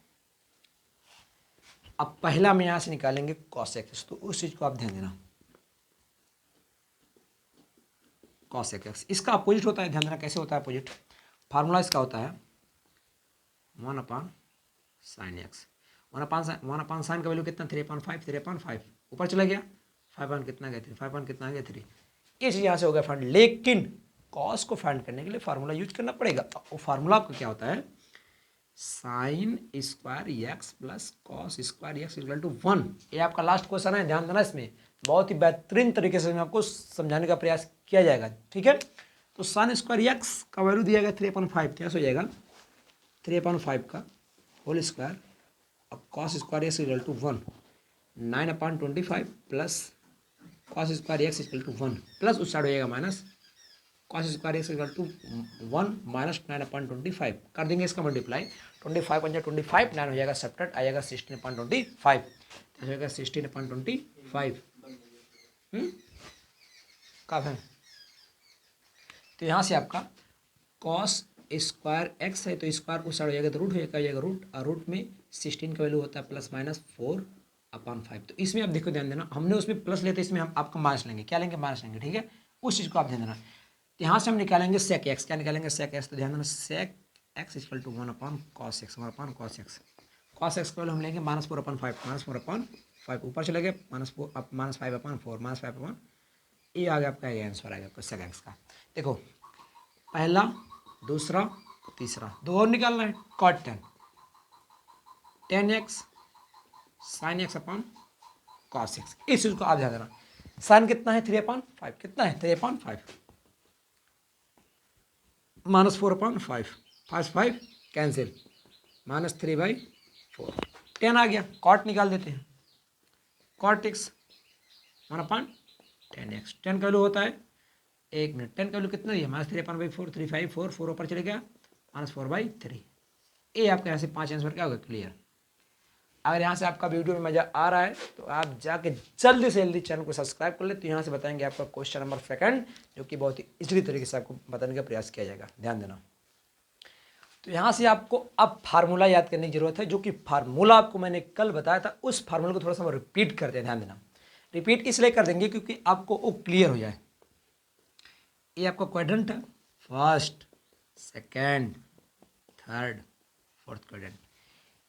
A: अब पहला हम यहां से निकालेंगे cosec x, तो उस चीज को आप ध्यान देना। cosec x इसका अपोजिट होता है, ध्यान देना कैसे होता है अपोजिट। फार्मूला इसका होता है 1/sin x। 1/sin का वैल्यू कितना, 3/5, 3/5 ऊपर चला गया, 5 कितना गया 3, 5 कितना गया 3। ये चीज यहाँ से हो गया फाइंड, लेकिन कॉस को फाइंड करने के लिए फार्मूला यूज करना पड़ेगा। वो फार्मूला आपका क्या होता है, sin square x plus cos square x = 1। ये आपका लास्ट क्वेश्चन है, ध्यान देना। इसमें बहुत ही बेहतरीन तरीके से आपको समझाने का प्रयास किया जाएगा। ठीक है, तो sin स्क्वायर x का वैल्यू दिया गया 3/5, क्या हो जाएगा 3/5 का होल स्क्वायर, अब cos square x = 1, 9/25 plus cos square x = 1, plus उस साइड हो जाएगा minus, cos square x = 1 minus 9/25 कर देंगे इसका मल्टीप्लाई, 25 × 25 9 हो जाएगा, सब्ट्रैक्ट आ जाएगा 16/25, हो जाएगा 16/25। कब है, तो यहाँ से आपका cos स्क्वायर x है, तो स्क्वायर उस साइड हो जाएगा, तो रूट हो जाएगा रूट, और रूट में 16 का वैल्यू होता है +-4/5। तो इसमें आप देखो ध्यान देना, हमने उसमें प्लस लेते, इसमें हम आपका माइनस लेंगे, क्या लेंगे माइनस लेंगे। ठीक है, उस चीज़ को आप ध्यान देना। तो यहाँ से हम निकालेंगे sec x, क्या निकालेंगे sec x, तो ध्यान देना sec x = 1/cos x, 1/cos x। cos x का वैल्यू हम लेंगे -4/5, -4/5 ऊपर चले गए, -5/4, ये आ गया आपका, ये आंसर आ गया आपका sec x का। देखो पहला दूसरा तीसरा, दो और निकालना है, cot 10 x sin x/cos x। इस चीज को आप ध्यान देना। साइन कितना है 3/5, कितना है 3/5, -4/5, 5 कैंसिल, -3/5
B: 4। 10 आ गया, कॉट निकाल देते हैं, कॉट एक्स 1/10x। 10 का वैल्यू होता है 1 मिनट। 10 का वैल्यू कितना दिया, -3/4, 3 5 4, 4 ऊपर चले गया, -4/3। ये आपका यहाँ से 5 आंसर क्या होगा, क्लियर। अगर यहाँ से आपका वीडियो में मज़ा आ रहा है तो आप जाके जल्दी से जल्दी चैनल को सब्सक्राइब कर ले। तो यहाँ से बताएंगे आपका क्वेश्चन नंबर सेकंड, जो कि बहुत ही इजीली तरीके से आपको बताने का प्रयास किया जाएगा, ध्यान देना। तो यहाँ से आपको अब फार्मूला याद करने की जरूरत है, जो कि फार्मूला आपको मैंने कल बताया था, उस फार्मूला को थोड़ा सा हम रिपीट करते हैं, ध्यान देना। रिपीट इसलिए कर देंगे क्योंकि आपको वो क्लियर हो जाए। ये आपका क्वाड्रेंट है, first, second, third, fourth quadrant.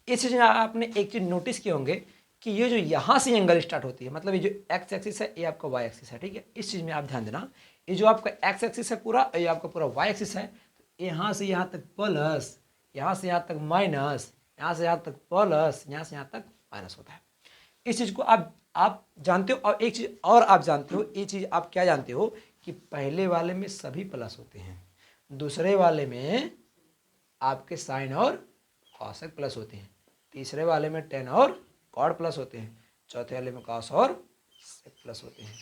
B: इस चीज़ में आपने एक चीज़ नोटिस किए होंगे कि ये जो यहाँ से एंगल स्टार्ट होती है, मतलब ये जो एक्स एक्सिस है, ये आपका वाई एक्सिस है, ठीक है। इस चीज़ में आप ध्यान देना, ये जो आपका एक्स एक्सिस है पूरा, ये आपका पूरा वाई एक्सिस है। यहाँ से यहाँ तक प्लस, यहाँ से यहाँ तक माइनस, यहाँ से यहाँ तक प्लस, यहाँ से यहाँ तक माइनस होता है। इस चीज़ को आप जानते हो। और एक चीज़ और आप जानते हो, ये चीज़ आप क्या जानते हो कि पहले वाले में सभी प्लस होते हैं, दूसरे वाले में आपके साइन और कॉसेक प्लस होते हैं, तीसरे वाले में टेन और कॉड प्लस होते हैं, चौथे वाले में कॉस और सेक प्लस होते हैं।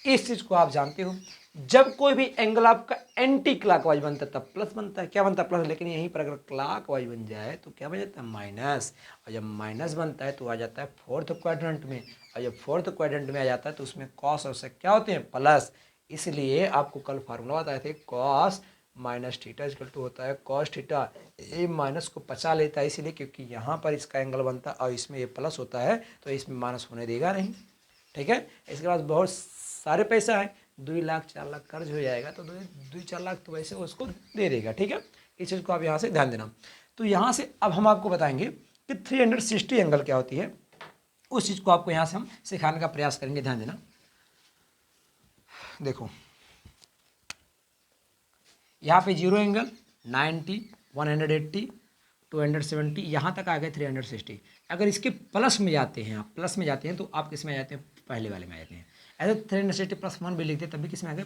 B: इस चीज़ को आप जानते हो। जब कोई भी एंगल आपका एंटी क्लॉकवाइज बनता है तब प्लस बनता है, क्या बनता है, प्लस। लेकिन यहीं पर अगर क्लॉकवाइज बन जाए तो क्या बन जाता है, माइनस। और जब माइनस बनता है तो आ जाता है फोर्थ क्वाड्रेंट में, और जब फोर्थ क्वाड्रेंट में आ जाता है तो उसमें कॉस और सेक क्या होते हैं, प्लस। इसलिए आपको कल फार्मूला बताए थे, cos minus theta equal to होता है कॉस थीटा। ये माइनस को पचा लेता है इसलिए क्योंकि यहाँ पर इसका एंगल बनता है और इसमें ये प्लस होता है, तो इसमें माइनस होने देगा नहीं, ठीक है। इसके बाद बहुत सारे पैसा है, 2 लाख 4 लाख कर्ज हो जाएगा तो 2-4 लाख तो वैसे उसको दे देगा, ठीक है। इस चीज़ को आप यहाँ से ध्यान देना। तो यहाँ से अब हम आपको बताएंगे कि 360 एंगल क्या होती है, उस चीज़ को आपको यहाँ से हम सिखाने का प्रयास करेंगे, ध्यान देना। देखो यहाँ पे 0 एंगल, 90, 180, 270, यहाँ तक आ गए 360। अगर इसके प्लस में जाते हैं, आप प्लस में जाते हैं तो आप किस में आ जाते हैं, पहले वाले में आ जाते हैं। ऐसे 360 + 1 भी लिखते तब भी किस में आ गए,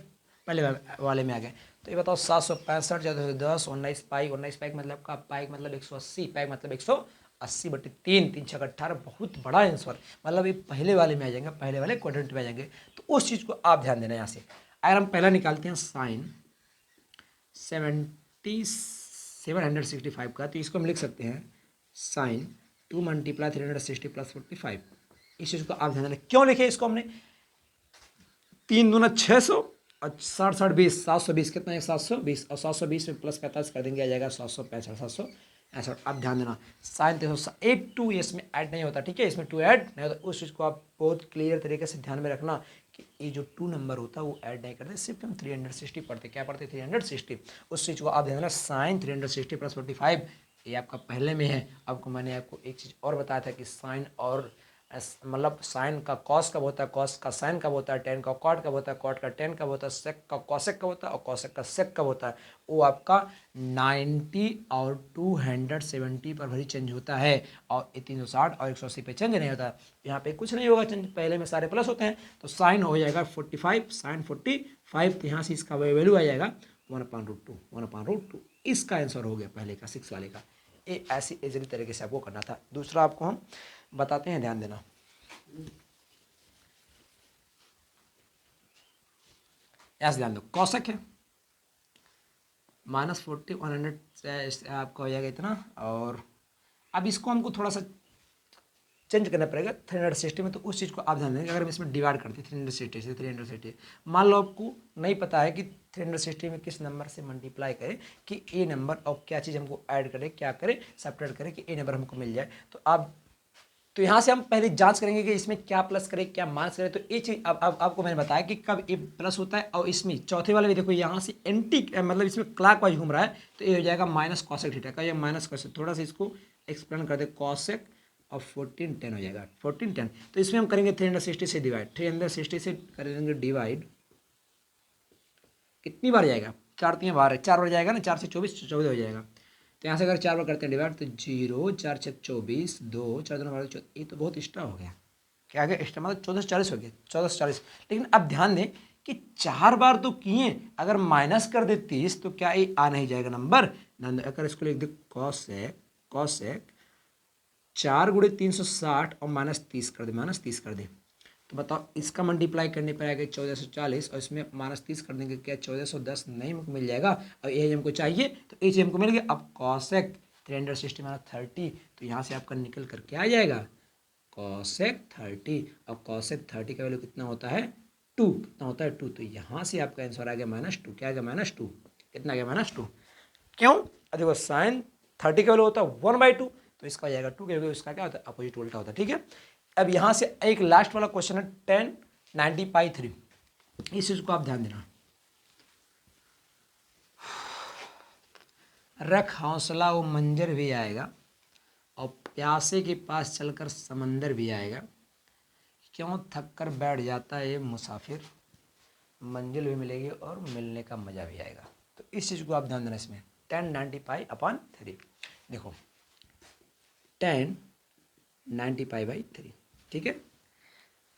B: पहले वाले में आ गए। तो ये बताओ 765 + 10, 19 पाई, 19 पाई मतलब का पाई मतलब 180, पाई मतलब 180/3, 3 6 18, बहुत बड़ा आंसर। मतलब ये पहले वाले में आ जाएंगे, पहले वाले क्वाड्रेंट में आ जाएंगे। तो उस चीज़ को आप ध्यान देना। यहाँ से अगर हम पहला निकालते हैं साइन 765 का, तो इसको हम लिख सकते हैं साइन 2 × 360 + 45। इस चीज़ को आप ध्यान देना। क्यों लिखे इसको हमने, 3 दूना 600 और 60 60 20, 720 कितना है, 720, और 720 में +45 कर देंगे, आ जाएगा 765 765। आप ध्यान देना, साइन 382 इसमें ऐड नहीं होता, ठीक है, इसमें 2 ऐड नहीं होता। उस चीज़ को आप बहुत क्लियर तरीके से ध्यान में रखना कि ये जो 2 नंबर होता है वो ऐड नहीं करते, सिर्फ हम 360 पढ़ते। क्या पढ़ते, 360। उस चीज़ को आप ध्यान देना। साइन 360 + 45 ये आपका पहले में है। आपको मैंने आपको एक चीज़ और बताया था कि साइन और मतलब साइन का कॉस कब होता है, कॉस का साइन कब होता है, टेन का कॉट कब होता है, कॉट का टेन कब होता है, सेक का कॉसेक कब होता है, और कॉसेक का सेक कब होता है। वो आपका 90 और 270 पर भरी चेंज होता है, और 360 और 180 पे चेंज नहीं होता। यहाँ पे कुछ नहीं होगा चेंज, पहले में सारे प्लस होते हैं। तो साइन हो जाएगा 45, साइन 45। तो यहाँ से इसका वैल्यू आ जाएगा 1/√2, 1/√2। इसका आंसर हो गया पहले का, 6 वाले का। ये ऐसी इजीली तरीके से आपको करना था। दूसरा आपको हम बताते हैं, ध्यान देना। ऐसे ध्यान दो, कॉसेक है -40, 100 आपका हो जाएगा इतना। और अब इसको हमको थोड़ा सा चेंज करना पड़ेगा 360 में। तो उस चीज़ को आप ध्यान देंगे। अगर हम इसमें डिवाइड करते हैं 360 से 360, मान लो आपको नहीं पता है कि 360 में किस नंबर से मल्टीप्लाई करें कि ए नंबर और क्या चीज़ हमको ऐड करें, क्या करें, सब्ट्रैक्ट करें कि ए नंबर हमको मिल जाए। तो यहाँ से हम पहले जांच करेंगे कि इसमें क्या प्लस करें, क्या माइनस करें। तो ये चीज़ अब आपको मैंने बताया कि कब ए प्लस होता है, और इसमें चौथे वाले में देखो यहाँ से एंटी मतलब इसमें क्लॉकवाइज घूम रहा है, तो ये हो जाएगा माइनस कॉसेक थीटा का। ये माइनस कॉसेक, थोड़ा सा इसको एक्सप्लेन कर दे, कॉसेक और 14 10 हो जाएगा, 14 10। तो इसमें हम करेंगे 360 से डिवाइड, 360 से करेंगे डिवाइड, कितनी बार जाएगा, 4 3 बार है, 4 बार जाएगा ना, 4 से 24 14 हो जाएगा। तो यहाँ से अगर 4 बार करते हैं डिवाइड, तो 0 4 6 24, 2 4 2 12 ये तो बहुत एक्स्ट्रा हो गया। क्या आ गया, एक्स्ट्रा मतलब 14 से 40 हो गया, 14 से 40। लेकिन अब ध्यान दें कि 4 बार तो किए, अगर माइनस कर दे 30 तो क्या ये आ नहीं जाएगा नंबर। अगर इसको लिख दे कॉसेक 4 गुणे 360 और -30 कर दे, -30 कर दे, तो बताओ इसका मल्टीप्लाई करने पर आएगा 1440 और इसमें -30 कर देंगे क्या 1410 नहीं हमको मिल जाएगा। और ये हमको चाहिए तो ये चीज़ हमको मिल गया। अब कॉसेक 360 -30 तो यहाँ से आपका निकल कर क्या आ जाएगा कॉसेक 30 और कॉसेक 30 का वैल्यू कितना होता है 2, कितना होता है 2। तो यहाँ से आपका आंसर आ गया -2। क्या आ गया -2, कितना आ गया -2। क्यों देखो साइन 30 का वैल्यू होता है 1/2 तो इसका आ जाएगा 2 क्योंकि इसका क्या होता है अपोजिट उल्टा होता है। ठीक है, अब यहाँ से एक लास्ट वाला क्वेश्चन है 1090/3। इस चीज को आप ध्यान देना। रख हौसला वो मंजर भी आएगा और प्यासे के पास चलकर समंदर भी आएगा, क्यों थक कर बैठ जाता है ये मुसाफिर, मंजिल भी मिलेगी और मिलने का मजा भी आएगा। तो इस चीज को आप ध्यान देना इसमें 1090π/3। देखो 1090π/3, ठीक है।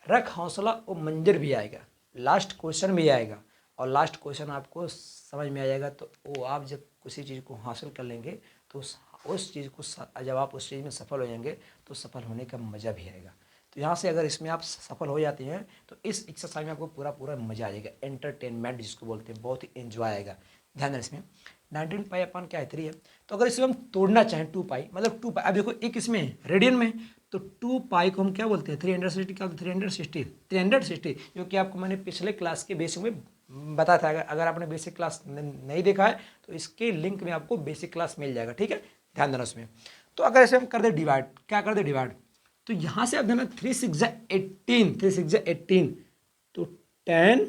B: रख हौसला वो मंजर भी आएगा, लास्ट क्वेश्चन भी आएगा और लास्ट क्वेश्चन आपको समझ में आ जाएगा। तो वो आप जब किसी चीज़ को हासिल कर लेंगे तो उस चीज़ को जब आप उस चीज़ में सफल हो जाएंगे तो सफल होने का मज़ा भी आएगा। तो यहाँ से अगर इसमें आप सफल हो जाते हैं तो इस एक्सरसाइज में आपको पूरा मज़ा आ जाएगा, एंटरटेनमेंट जिसको बोलते हैं, बहुत ही एंजॉय आएगा। ध्यान देना इसमें 19π/3 क्या है 3 है। तो अगर इसमें हम तोड़ना चाहें 2π मतलब 2π, अब देखो एक इसमें रेडियन में तो 2π को हम क्या बोलते हैं 360 क्या 360 जो कि आपको मैंने पिछले क्लास के बेसिक में बताया था। अगर आपने बेसिक क्लास नहीं देखा है तो इसके लिंक में आपको बेसिक क्लास मिल जाएगा। ठीक है, ध्यान देना उसमें। तो अगर इसे हम कर दे डिवाइड, क्या कर दे डिवाइड, तो यहाँ से आप देना 3 6 18, 3 6 18 तो 10,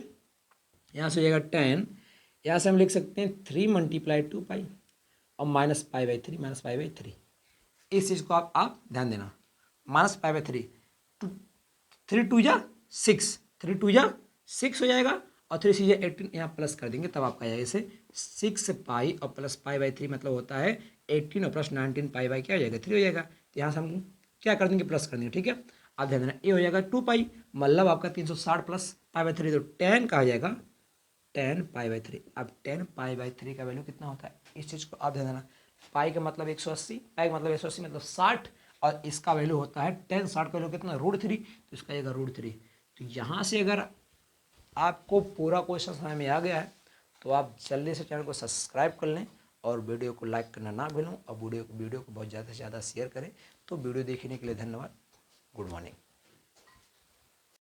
B: यहाँ से हो जाएगा 10, यहाँ से हम लिख सकते हैं 3 × 2π और -π/3 इस चीज़ को आप ध्यान देना। -π/3 3 2 जा 6, 3 2 जा 6 हो जाएगा और 3 6 जा 18 यहाँ प्लस कर देंगे तब आपका आएगा इसे 6π और प्लस π/3 मतलब होता है 18 और प्लस 19π क्या हो जाएगा 3 हो जाएगा। तो यहाँ से हम क्या कर देंगे प्लस कर देंगे। ठीक है, आप ध्यान देना ये हो जाएगा 2π मतलब आपका 360 प्लस π/3 तो 10 का हो जाएगा 10π/3। अब 10π/3 का वैल्यू कितना होता है इस चीज़ को आप ध्यान देना। पाई का मतलब 180, पाई का मतलब 180 मतलब 60 और इसका वैल्यू होता है 10, 60 का वैल्यू कितना √3 तो इसका आएगा √3। तो यहाँ से अगर आपको पूरा क्वेश्चन समझ में आ गया है तो आप जल्दी से चैनल को सब्सक्राइब कर लें और वीडियो को लाइक करना ना भूलें और वीडियो को बहुत ज़्यादा से ज़्यादा शेयर करें। तो वीडियो देखने के लिए धन्यवाद। Good morning.